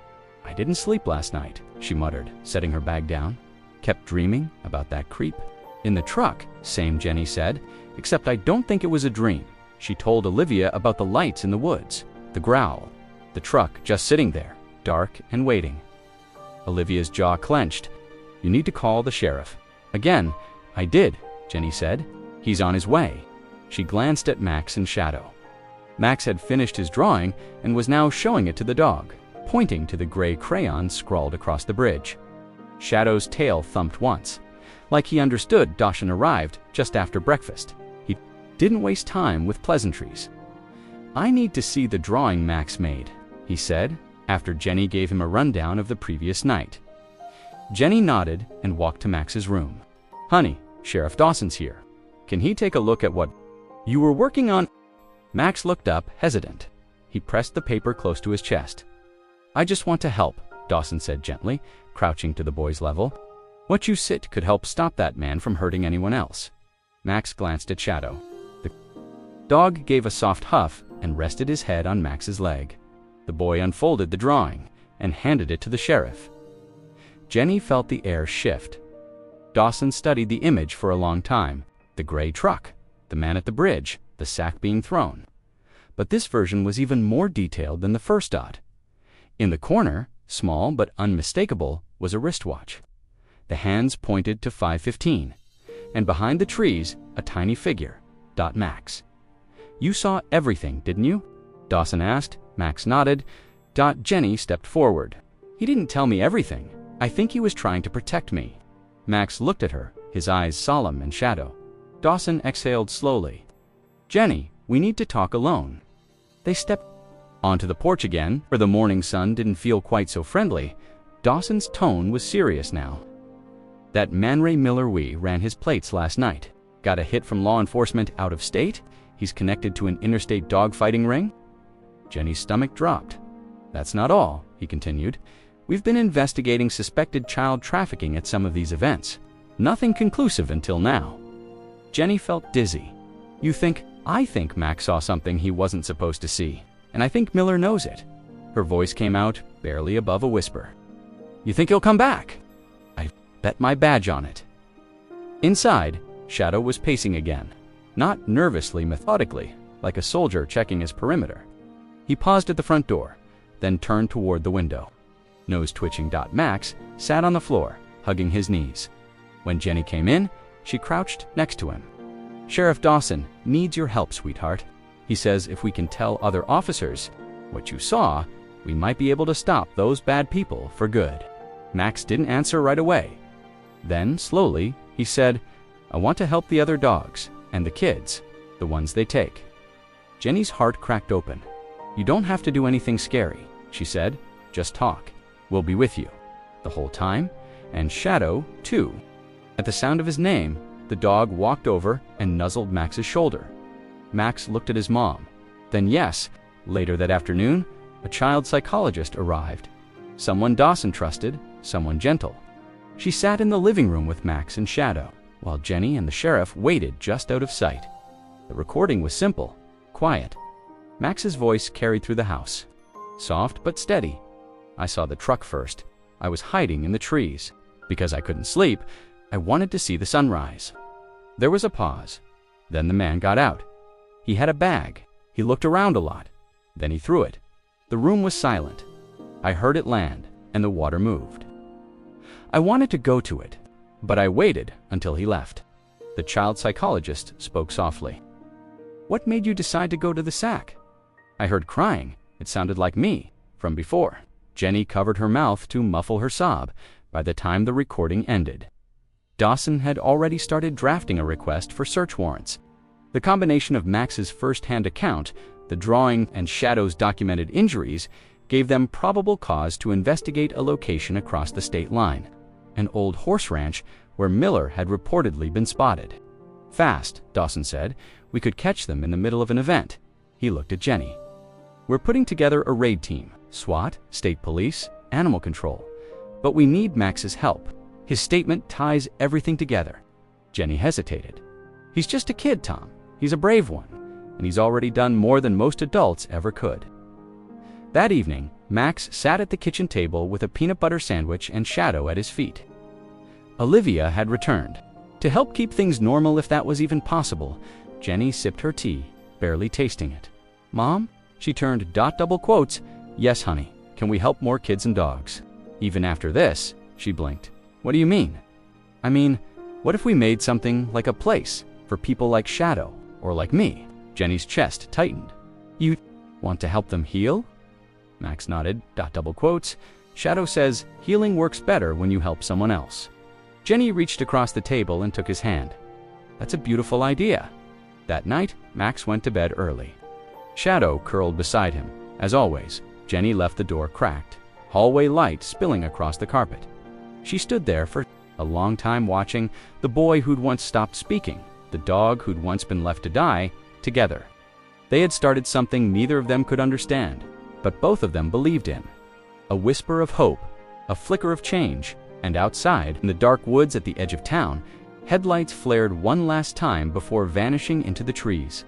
"I didn't sleep last night," she muttered, setting her bag down. "Kept dreaming about that creep." In the truck, same, Jenny said, "except I don't think it was a dream." She told Olivia about the lights in the woods, the growl, the truck just sitting there, dark and waiting. Olivia's jaw clenched. "You need to call the sheriff." "Again?" "I did," Jenny said. "He's on his way." She glanced at Max and Shadow. Max had finished his drawing and was now showing it to the dog, pointing to the gray crayon scrawled across the bridge. Shadow's tail thumped once, like he understood Dawson arrived just after breakfast. He didn't waste time with pleasantries. "I need to see the drawing Max made," he said, after Jenny gave him a rundown of the previous night. Jenny nodded and walked to Max's room. "Honey, Sheriff Dawson's here. Can he take a look at what you were working on?" Max looked up, hesitant. He pressed the paper close to his chest. "I just want to help," Dawson said gently, crouching to the boy's level. "What you sit could help stop that man from hurting anyone else." Max glanced at Shadow. The dog gave a soft huff and rested his head on Max's leg. The boy unfolded the drawing and handed it to the sheriff. Jenny felt the air shift. Dawson studied the image for a long time. The gray truck, the man at the bridge, the sack being thrown. But this version was even more detailed than the first dot. In the corner, small but unmistakable, was a wristwatch. The hands pointed to 5:15, and behind the trees, a tiny figure, Max. "You saw everything, didn't you?" Dawson asked. Max nodded. Jenny stepped forward. "He didn't tell me everything. I think he was trying to protect me." Max looked at her, his eyes solemn in shadow. Dawson exhaled slowly. "Jenny, we need to talk alone." They stepped onto the porch again, where the morning sun didn't feel quite so friendly. Dawson's tone was serious now. "That Man Ray Miller ran his plates last night. Got a hit from law enforcement out of state? He's connected to an interstate dogfighting ring?" Jenny's stomach dropped. "That's not all," he continued. "We've been investigating suspected child trafficking at some of these events. Nothing conclusive until now." Jenny felt dizzy. I think Max saw something he wasn't supposed to see, and I think Miller knows it." Her voice came out, barely above a whisper. "You think he'll come back?" "I bet my badge on it." Inside, Shadow was pacing again, not nervously, methodically, like a soldier checking his perimeter. He paused at the front door, then turned toward the window. Nose twitching. Max sat on the floor, hugging his knees. When Jenny came in, she crouched next to him. "Sheriff Dawson needs your help, sweetheart. He says if we can tell other officers what you saw, we might be able to stop those bad people for good." Max didn't answer right away. Then, slowly, he said, "I want to help the other dogs, and the kids, the ones they take." Jenny's heart cracked open. "You don't have to do anything scary," she said. "Just talk. We'll be with you the whole time, and Shadow, too." At the sound of his name, the dog walked over and nuzzled Max's shoulder. Max looked at his mom. Then yes, later that afternoon, a child psychologist arrived. Someone Dawson trusted, someone gentle. She sat in the living room with Max and Shadow, while Jenny and the sheriff waited just out of sight. The recording was simple, quiet. Max's voice carried through the house. Soft but steady. "I saw the truck first. I was hiding in the trees. Because I couldn't sleep, I wanted to see the sunrise." There was a pause. Then the man got out. He had a bag. He looked around a lot. Then he threw it. The room was silent. I heard it land, and the water moved. I wanted to go to it, but I waited until he left. The child psychologist spoke softly. "What made you decide to go to the sack?" "I heard crying. It sounded like me, from before." Jenny covered her mouth to muffle her sob by the time the recording ended. Dawson had already started drafting a request for search warrants. The combination of Max's first-hand account, the drawing, and Shadow's documented injuries gave them probable cause to investigate a location across the state line, an old horse ranch where Miller had reportedly been spotted. "Fast," Dawson said. "We could catch them in the middle of an event." He looked at Jenny. "We're putting together a raid team, SWAT, state police, animal control. But we need Max's help. His statement ties everything together." Jenny hesitated. "He's just a kid, Tom. He's a brave one, and he's already done more than most adults ever could." That evening, Max sat at the kitchen table with a peanut butter sandwich and Shadow at his feet. Olivia had returned. To help keep things normal, if that was even possible, Jenny sipped her tea, barely tasting it. "Mom?" She turned. "Yes, honey. Can we help more kids and dogs?" "Even after this?" She blinked. "What do you mean?" "I mean, what if we made something like a place for people like Shadow, or like me?" Jenny's chest tightened. "You want to help them heal?" Max nodded. "Shadow says healing works better when you help someone else." Jenny reached across the table and took his hand. "That's a beautiful idea." That night, Max went to bed early. Shadow curled beside him. As always, Jenny left the door cracked, hallway light spilling across the carpet. She stood there for a long time watching the boy who'd once stopped speaking, the dog who'd once been left to die, together. They had started something neither of them could understand, but both of them believed in. A whisper of hope, a flicker of change, and outside, in the dark woods at the edge of town, headlights flared one last time before vanishing into the trees.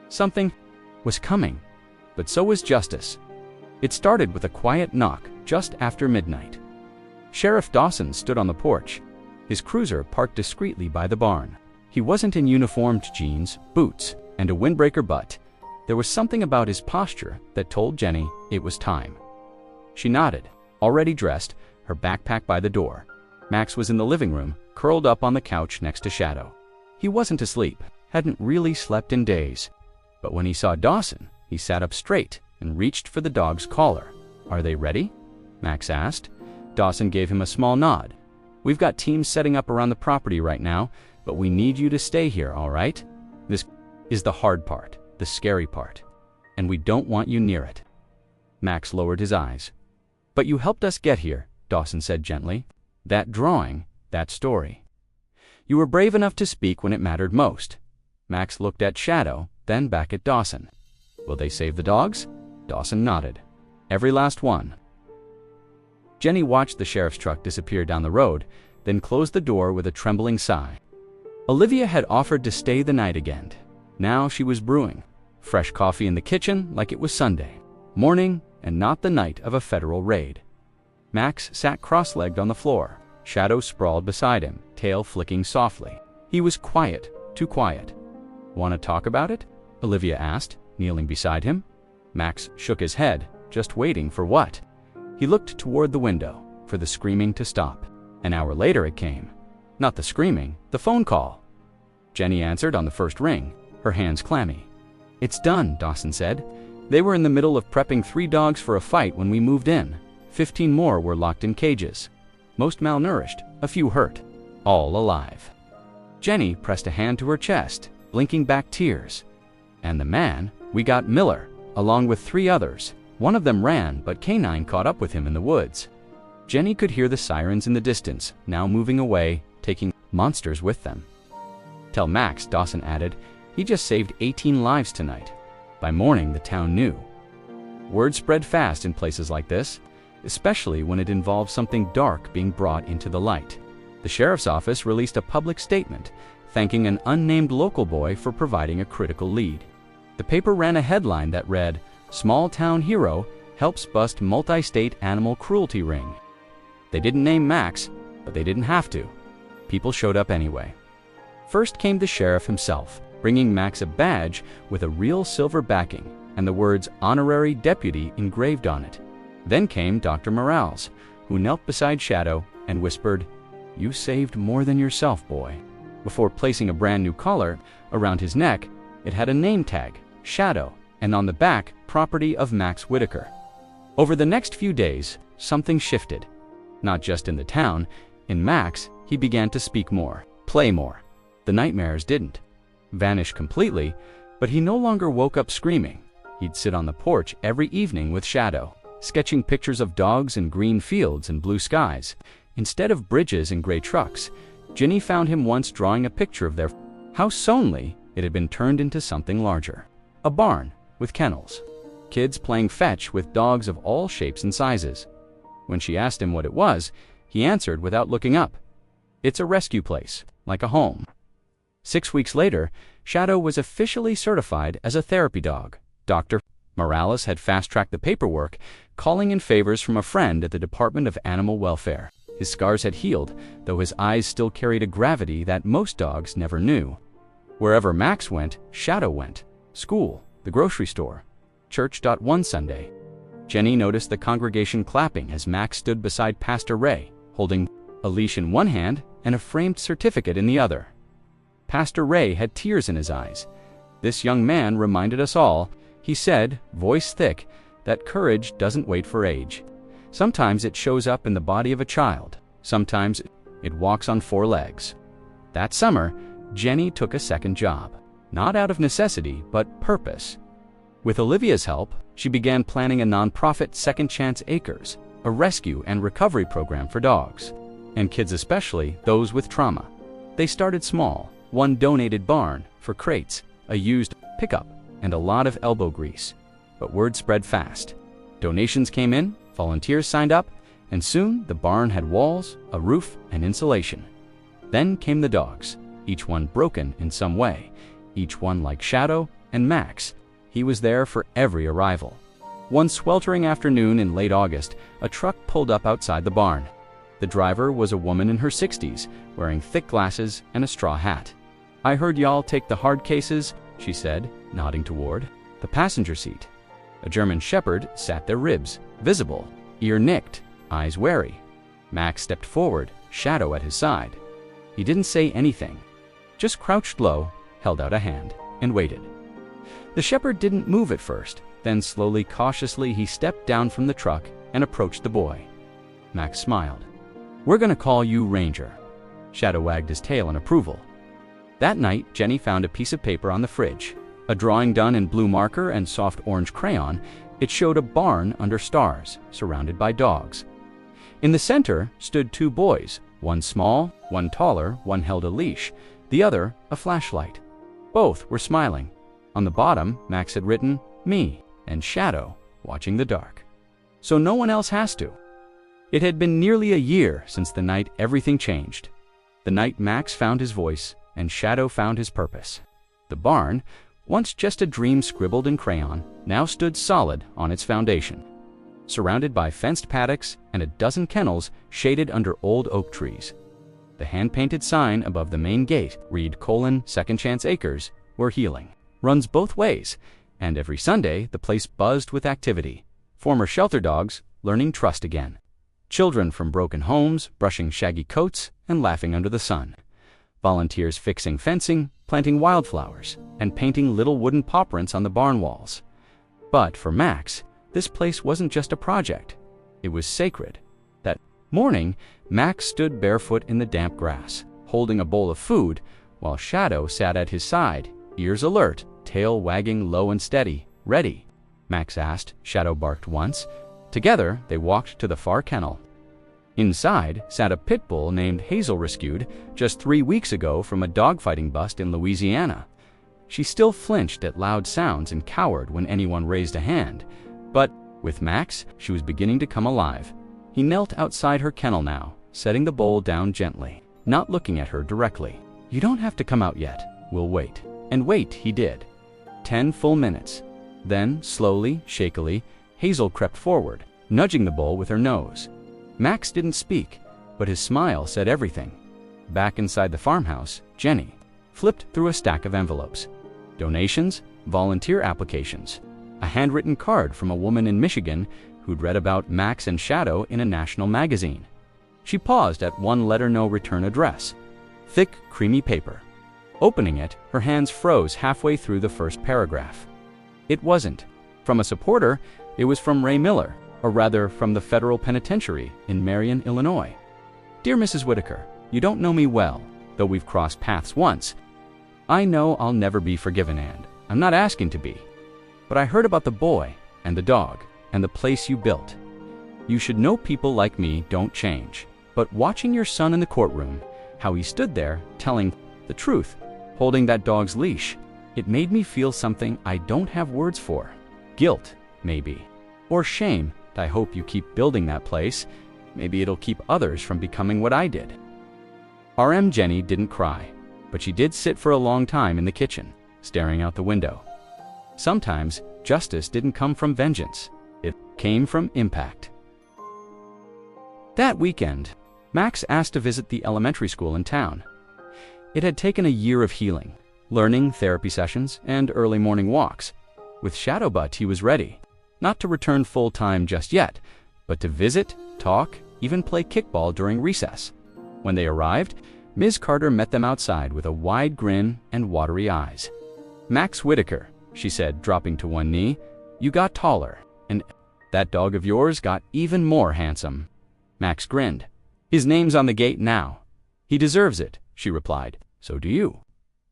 Something was coming, but so was justice. It started with a quiet knock just after midnight. Sheriff Dawson stood on the porch, his cruiser parked discreetly by the barn. He wasn't in uniformed jeans, boots, and a windbreaker, but There was something about his posture that told Jenny it was time. She nodded, already dressed, her backpack by the door. Max was in the living room, curled up on the couch next to Shadow. He wasn't asleep, hadn't really slept in days. But when he saw Dawson, he sat up straight and reached for the dog's collar. "Are they ready?" Max asked. Dawson gave him a small nod. "We've got teams setting up around the property right now, but we need you to stay here, all right? This is the hard part, the scary part, and we don't want you near it." Max lowered his eyes. "But you helped us get here," Dawson said gently. "That drawing, that story. You were brave enough to speak when it mattered most." Max looked at Shadow, then back at Dawson. "Will they save the dogs?" Dawson nodded. "Every last one." Jenny watched the sheriff's truck disappear down the road, then closed the door with a trembling sigh. Olivia had offered to stay the night again. Now she was brewing. Fresh coffee in the kitchen like it was Sunday morning and not the night of a federal raid. Max sat cross-legged on the floor. Shadow sprawled beside him, tail flicking softly. He was quiet, too quiet. "Want to talk about it?" Olivia asked, kneeling beside him. Max shook his head, just waiting for what? He looked toward the window, for the screaming to stop. An hour later it came. Not the screaming, the phone call. Jenny answered on the first ring, her hands clammy. "It's done," Dawson said. "They were in the middle of prepping 3 dogs for a fight when we moved in. 15 more were locked in cages. Most malnourished, a few hurt, all alive." Jenny pressed a hand to her chest, blinking back tears. "And the man, we got Miller, along with 3 others. One of them ran, but K9 caught up with him in the woods." Jenny could hear the sirens in the distance, now moving away, taking monsters with them. "Tell Max," Dawson added, "he just saved 18 lives tonight." By morning, the town knew. Word spread fast in places like this, especially when it involved something dark being brought into the light. The sheriff's office released a public statement, thanking an unnamed local boy for providing a critical lead. The paper ran a headline that read, "Small Town Hero Helps Bust Multi-State Animal Cruelty Ring." They didn't name Max, but they didn't have to. People showed up anyway. First came the sheriff himself, bringing Max a badge with a real silver backing and the words "Honorary Deputy" engraved on it. Then came Dr. Morales, who knelt beside Shadow and whispered, "You saved more than yourself, boy," before placing a brand new collar around his neck. It had a name tag, Shadow, and on the back, property of Max Whitaker. Over the next few days, something shifted. Not just in the town, in Max, he began to speak more, play more. The nightmares didn't vanish completely, but he no longer woke up screaming. He'd sit on the porch every evening with Shadow, sketching pictures of dogs in green fields and blue skies. Instead of bridges and gray trucks, Ginny found him once drawing a picture of their house. Only it had been turned into something larger. A barn with kennels. Kids playing fetch with dogs of all shapes and sizes. When she asked him what it was, he answered without looking up. "It's a rescue place, like a home." 6 weeks later, Shadow was officially certified as a therapy dog. Dr. Morales had fast-tracked the paperwork, calling in favors from a friend at the Department of Animal Welfare. His scars had healed, though his eyes still carried a gravity that most dogs never knew. Wherever Max went, Shadow went. School, the grocery store, church. One Sunday, Jenny noticed the congregation clapping as Max stood beside Pastor Ray, holding a leash in one hand and a framed certificate in the other. Pastor Ray had tears in his eyes. "This young man reminded us all," he said, voice thick, "that courage doesn't wait for age. Sometimes it shows up in the body of a child. Sometimes it walks on 4 legs." That summer, Jenny took a second job. Not out of necessity, but purpose. With Olivia's help, she began planning a nonprofit Second Chance Acres, a rescue and recovery program for dogs, and kids, especially those with trauma. They started small, 1 donated barn for crates, a used pickup, and a lot of elbow grease. But word spread fast. Donations came in, volunteers signed up, and soon the barn had walls, a roof, and insulation. Then came the dogs, each one broken in some way, each one like Shadow and Max. He was there for every arrival. One sweltering afternoon in late August, a truck pulled up outside the barn. The driver was a woman in her 60s, wearing thick glasses and a straw hat. "I heard y'all take the hard cases," she said, nodding toward. the passenger seat. A German shepherd sat their ribs, visible, ear nicked, eyes wary. Max stepped forward, Shadow at his side. He didn't say anything, just crouched low, held out a hand, and waited. The shepherd didn't move at first, then slowly, cautiously, he stepped down from the truck and approached the boy. Max smiled. "We're gonna call you Ranger." Shadow wagged his tail in approval. That night, Jenny found a piece of paper on the fridge. A drawing done in blue marker and soft orange crayon. It showed a barn under stars, surrounded by dogs. In the center stood two boys, one small, one taller, one held a leash, the other a flashlight. Both were smiling. On the bottom, Max had written, "Me," and Shadow, watching the dark. So no one else has to. It had been nearly a year since the night everything changed. The night Max found his voice and Shadow found his purpose. The barn, once just a dream scribbled in crayon, now stood solid on its foundation, surrounded by fenced paddocks and a dozen kennels shaded under old oak trees. The hand-painted sign above the main gate read: "Second Chance Acres, where healing runs both ways," and every Sunday the place buzzed with activity. Former shelter dogs learning trust again. Children from broken homes brushing shaggy coats and laughing under the sun. Volunteers fixing fencing, planting wildflowers, and painting little wooden paw prints on the barn walls. But for Max, this place wasn't just a project. It was sacred. That morning, Max stood barefoot in the damp grass, holding a bowl of food, while Shadow sat at his side, ears alert, tail wagging low and steady. "Ready?" Max asked. Shadow barked once. Together, they walked to the far kennel. Inside sat a pit bull named Hazel, rescued just 3 weeks ago from a dogfighting bust in Louisiana. She still flinched at loud sounds and cowered when anyone raised a hand. But with Max, she was beginning to come alive. He knelt outside her kennel now, setting the bowl down gently, not looking at her directly. "You don't have to come out yet. We'll wait." And wait he did. 10 full minutes. Then, slowly, shakily, Hazel crept forward, nudging the bowl with her nose. Max didn't speak, but his smile said everything. Back inside the farmhouse, Jenny flipped through a stack of envelopes. Donations, volunteer applications, a handwritten card from a woman in Michigan who'd read about Max and Shadow in a national magazine. She paused at one letter no return address. Thick, creamy paper. Opening it, her hands froze halfway through the first paragraph. It wasn't from a supporter, it was from Ray Miller, or rather from the federal penitentiary in Marion, Illinois. "Dear Mrs. Whitaker, you don't know me well, though we've crossed paths once. I know I'll never be forgiven, and I'm not asking to be. But I heard about the boy and the dog and the place you built. You should know people like me don't change. But watching your son in the courtroom, how he stood there telling the truth, holding that dog's leash, it made me feel something I don't have words for. Guilt, maybe. Or shame. I hope you keep building that place. Maybe it'll keep others from becoming what I did." RM Jenny didn't cry, but she did sit for a long time in the kitchen, staring out the window. Sometimes justice didn't come from vengeance. It came from impact. That weekend, Max asked to visit the elementary school in town. It had taken a year of healing, learning, therapy sessions, and early morning walks. With Shadowbutt, he was ready. Not to return full-time just yet, but to visit, talk, even play kickball during recess. When they arrived, Ms. Carter met them outside with a wide grin and watery eyes. "Max Whitaker," she said, dropping to one knee, "you got taller, and that dog of yours got even more handsome." Max grinned. "His name's on the gate now." "He deserves it," she replied. "So do you."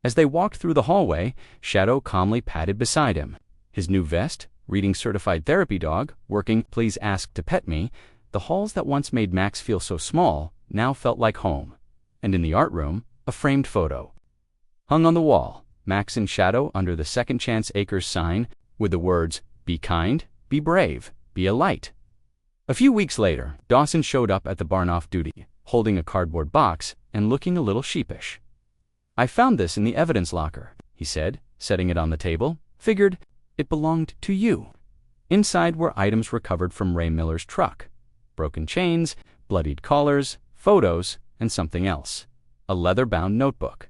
As they walked through the hallway, Shadow calmly padded beside him. His new vest, reading certified therapy dog, working "Please ask to pet me," the halls that once made Max feel so small now felt like home. And in the art room, a framed photo. Hung on the wall, Max and Shadow under the Second Chance Acres sign with the words, "Be kind, be brave, be a light." A few weeks later, Dawson showed up at the barn off duty, holding a cardboard box and looking a little sheepish. "I found this in the evidence locker," he said, setting it on the table. "Figured it belonged to you." Inside were items recovered from Ray Miller's truck. Broken chains, bloodied collars, photos, and something else. A leather-bound notebook.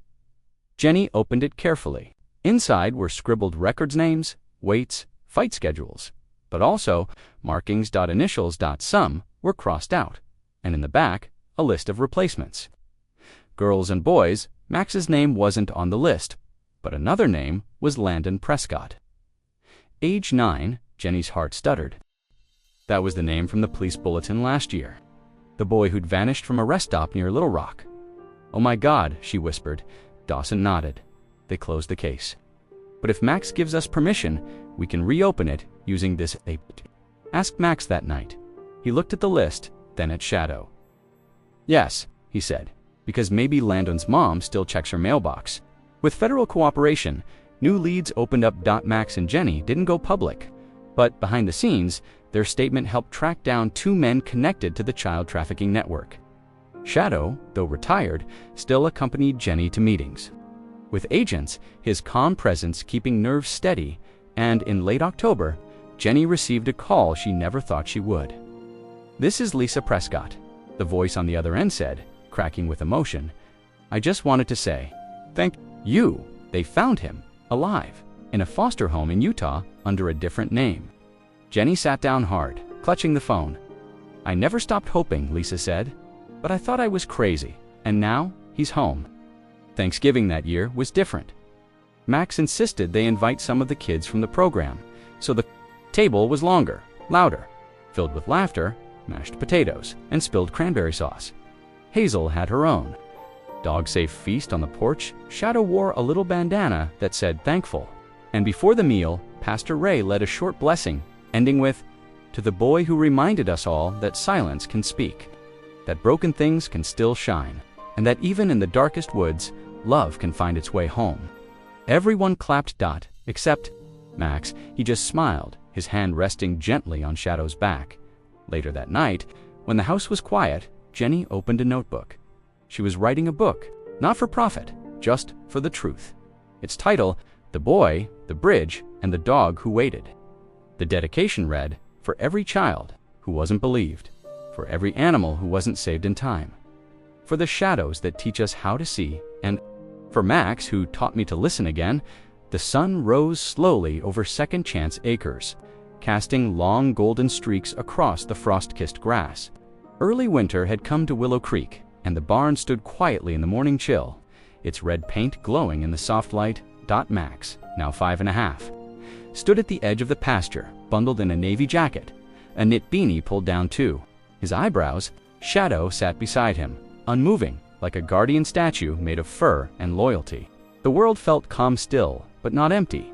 Jenny opened it carefully. Inside were scribbled records names, weights, fight schedules, but also markings.initials.sum were crossed out, and in the back, a list of replacements. Girls and boys, Max's name wasn't on the list, but another name was Landon Prescott. Age 9, Jenny's heart stuttered. That was the name from the police bulletin last year. The boy who'd vanished from a rest stop near Little Rock. "Oh my God," she whispered. Dawson nodded. They closed the case. "But if Max gives us permission, we can reopen it using this app." Asked Max that night. He looked at the list, then at Shadow. "Yes," he said, "because maybe Landon's mom still checks her mailbox." With federal cooperation, new leads opened up. Max and Jenny didn't go public, but behind the scenes, their statement helped track down 2 men connected to the child trafficking network. Shadow, though retired, still accompanied Jenny to meetings. With agents, his calm presence keeping nerves steady, and in late October, Jenny received a call she never thought she would. "This is Lisa Prescott," the voice on the other end said, cracking with emotion. "I just wanted to say, thank you. They found him, alive, in a foster home in Utah under a different name." Jenny sat down hard, clutching the phone. "I never stopped hoping," Lisa said, "but I thought I was crazy, and now he's home." Thanksgiving that year was different. Max insisted they invite some of the kids from the program, so the table was longer, louder, filled with laughter, mashed potatoes, and spilled cranberry sauce. Hazel had her own dog-safe feast on the porch. Shadow wore a little bandana that said thankful. And before the meal, Pastor Ray led a short blessing, ending with, "To the boy who reminded us all that silence can speak, that broken things can still shine, and that even in the darkest woods, love can find its way home." Everyone clapped. Except Max. He just smiled, his hand resting gently on Shadow's back. Later that night, when the house was quiet, Jenny opened a notebook. She was writing a book, not for profit, just for the truth. Its title, "The Boy, the Bridge, and the Dog Who Waited." The dedication read, "For every child who wasn't believed, for every animal who wasn't saved in time, for the shadows that teach us how to see, and for Max who taught me to listen again." The sun rose slowly over Second Chance Acres, casting long golden streaks across the frost-kissed grass. Early winter had come to Willow Creek, and the barn stood quietly in the morning chill, its red paint glowing in the soft light. Max, now 5.5, stood at the edge of the pasture, bundled in a navy jacket, a knit beanie pulled down too. His eyebrows. Shadow sat beside him, unmoving, like a guardian statue made of fur and loyalty. The world felt calm still, but not empty.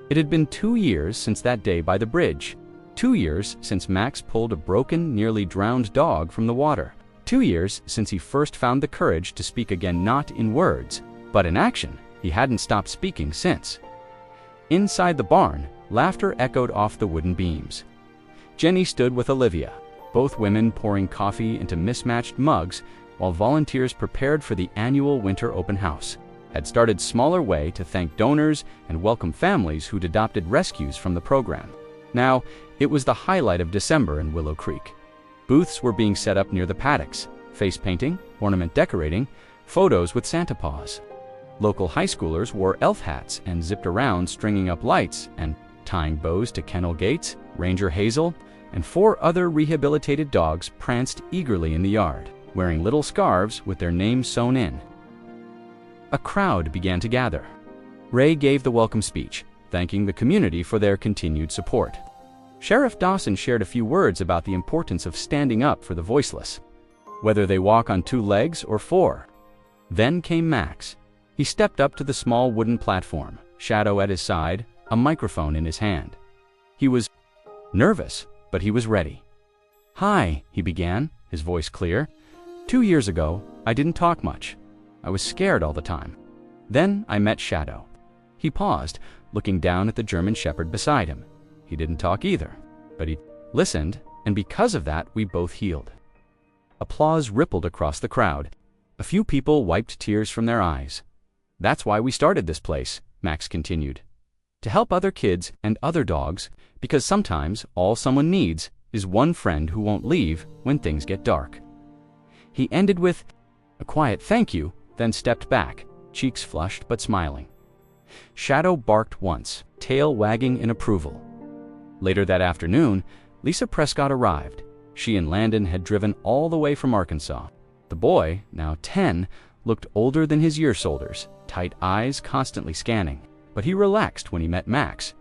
It had been 2 years since that day by the bridge. 2 years since Max pulled a broken, nearly drowned dog from the water. 2 years since he first found the courage to speak again, not in words, but in action. He hadn't stopped speaking since. Inside the barn, laughter echoed off the wooden beams. Jenny stood with Olivia, both women pouring coffee into mismatched mugs while volunteers prepared for the annual winter open house. Had started smaller way to thank donors and welcome families who'd adopted rescues from the program. Now, it was the highlight of December in Willow Creek. Booths were being set up near the paddocks, face painting, ornament decorating, photos with Santa paws. Local high schoolers wore elf hats and zipped around stringing up lights and tying bows to kennel gates. Ranger Hazel and 4 other rehabilitated dogs pranced eagerly in the yard, wearing little scarves with their names sewn in. A crowd began to gather. Ray gave the welcome speech, thanking the community for their continued support. Sheriff Dawson shared a few words about the importance of standing up for the voiceless, whether they walk on 2 legs or 4. Then came Max. He stepped up to the small wooden platform, Shadow at his side, a microphone in his hand. He was nervous, but he was ready. "Hi," he began, his voice clear. 2 years ago, I didn't talk much. I was scared all the time. Then I met Shadow." He paused, looking down at the German Shepherd beside him. He didn't talk either, but he listened, and because of that, we both healed. Applause rippled across the crowd. A few people wiped tears from their eyes. "That's why we started this place," Max continued. "To help other kids and other dogs, because sometimes all someone needs is one friend who won't leave when things get dark." He ended with a quiet thank you, then stepped back, cheeks flushed but smiling. Shadow barked once, tail wagging in approval. Later that afternoon, Lisa Prescott arrived. She and Landon had driven all the way from Arkansas. The boy, now 10, looked older than his year soldiers, tight eyes constantly scanning. But he relaxed when he met Max.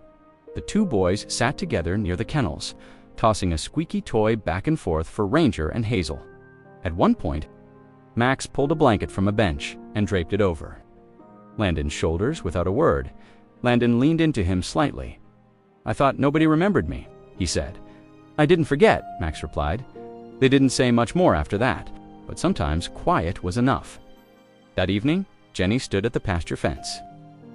The two boys sat together near the kennels, tossing a squeaky toy back and forth for Ranger and Hazel. At one point, Max pulled a blanket from a bench and draped it over Landon's shoulders without a word. Landon leaned into him slightly. "I thought nobody remembered me," he said. "I didn't forget," Max replied. They didn't say much more after that, but sometimes quiet was enough. That evening, Jenny stood at the pasture fence,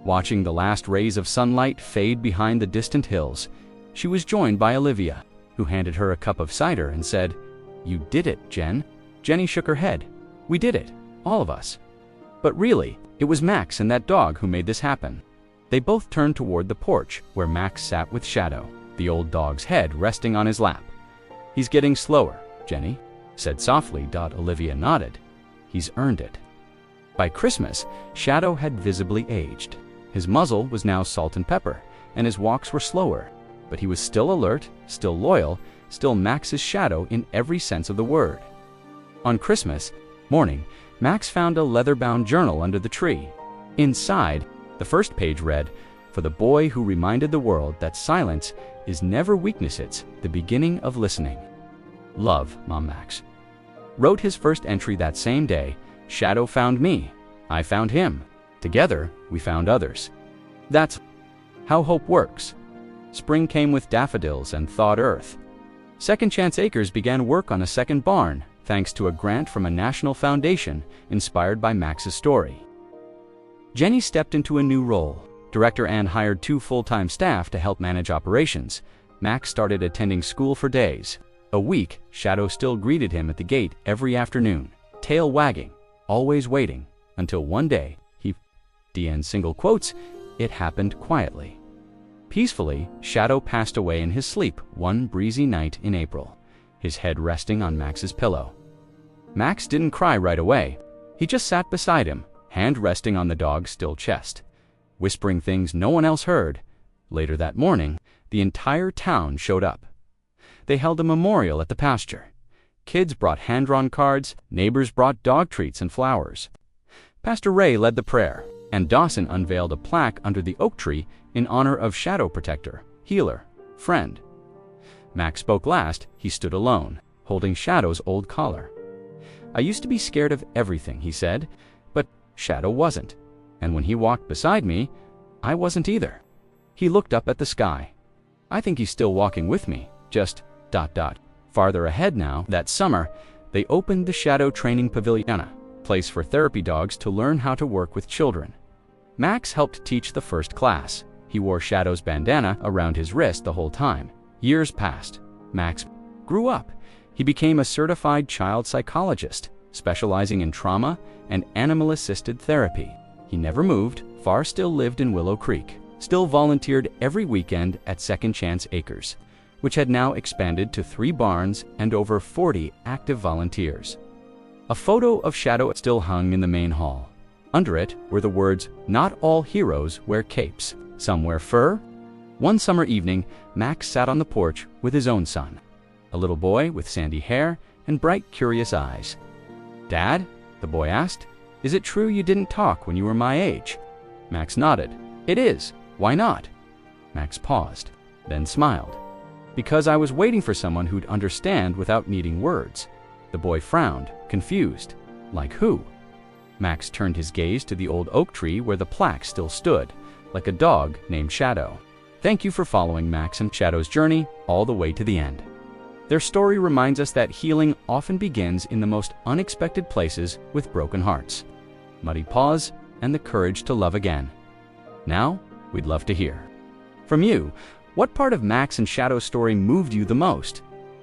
watching the last rays of sunlight fade behind the distant hills. She was joined by Olivia, who handed her a cup of cider and said, "You did it, Jen." Jenny shook her head. "We did it, all of us." But really, it was Max and that dog who made this happen. They both turned toward the porch where Max sat with Shadow, the old dog's head resting on his lap. "He's getting slower," Jenny said softly. Olivia nodded. "He's earned it." By Christmas, Shadow had visibly aged. His muzzle was now salt and pepper, and his walks were slower. But he was still alert, still loyal, still Max's shadow in every sense of the word. On Christmas morning, Max found a leather-bound journal under the tree. Inside, the first page read, "For the boy who reminded the world that silence is never weakness, it's the beginning of listening. Love, Mom." Max wrote his first entry that same day. "Shadow found me. I found him. Together, we found others." That's how hope works. Spring came with daffodils and thawed earth. Second Chance Acres began work on a second barn, thanks to a grant from a national foundation inspired by Max's story. Jenny stepped into a new role. Director Ann hired 2 full-time staff to help manage operations. Max started attending school for days. A week, Shadow still greeted him at the gate every afternoon, tail wagging, always waiting, until one day, it happened quietly. Peacefully, Shadow passed away in his sleep one breezy night in April, his head resting on Max's pillow. Max didn't cry right away. He just sat beside him, hand resting on the dog's still chest, whispering things no one else heard. Later that morning, the entire town showed up. They held a memorial at the pasture. Kids brought hand-drawn cards, neighbors brought dog treats and flowers. Pastor Ray led the prayer, and Dawson unveiled a plaque under the oak tree in honor of Shadow Protector, Healer, Friend. Max spoke last. He stood alone, holding Shadow's old collar. "I used to be scared of everything," he said, "but Shadow wasn't. And when he walked beside me, I wasn't either." He looked up at the sky. "I think he's still walking with me, just ... Farther ahead now, that summer, they opened the Shadow Training Pavilion, a place for therapy dogs to learn how to work with children. Max helped teach the first class. He wore Shadow's bandana around his wrist the whole time. Years passed. Max grew up. He became a certified child psychologist, specializing in trauma and animal-assisted therapy. He never moved, still lived in Willow Creek, still volunteered every weekend at Second Chance Acres, which had now expanded to 3 barns and over 40 active volunteers. A photo of Shadow still hung in the main hall. Under it were the words, "Not all heroes wear capes. Some wear fur." One summer evening, Max sat on the porch with his own son, a little boy with sandy hair and bright, curious eyes. "Dad," the boy asked, "is it true you didn't talk when you were my age?" Max nodded. "It is. Why not?" Max paused, then smiled. "Because I was waiting for someone who'd understand without needing words." The boy frowned, confused. "Like who?" Max turned his gaze to the old oak tree where the plaque still stood, like a dog named Shadow. Thank you for following Max and Shadow's journey all the way to the end. Their story reminds us that healing often begins in the most unexpected places with broken hearts, muddy paws, and the courage to love again. Now, we'd love to hear from you. What part of Max and Shadow's story moved you the most?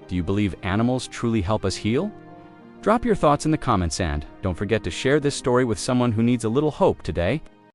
Do you believe animals truly help us heal? Drop your thoughts in the comments and don't forget to share this story with someone who needs a little hope today.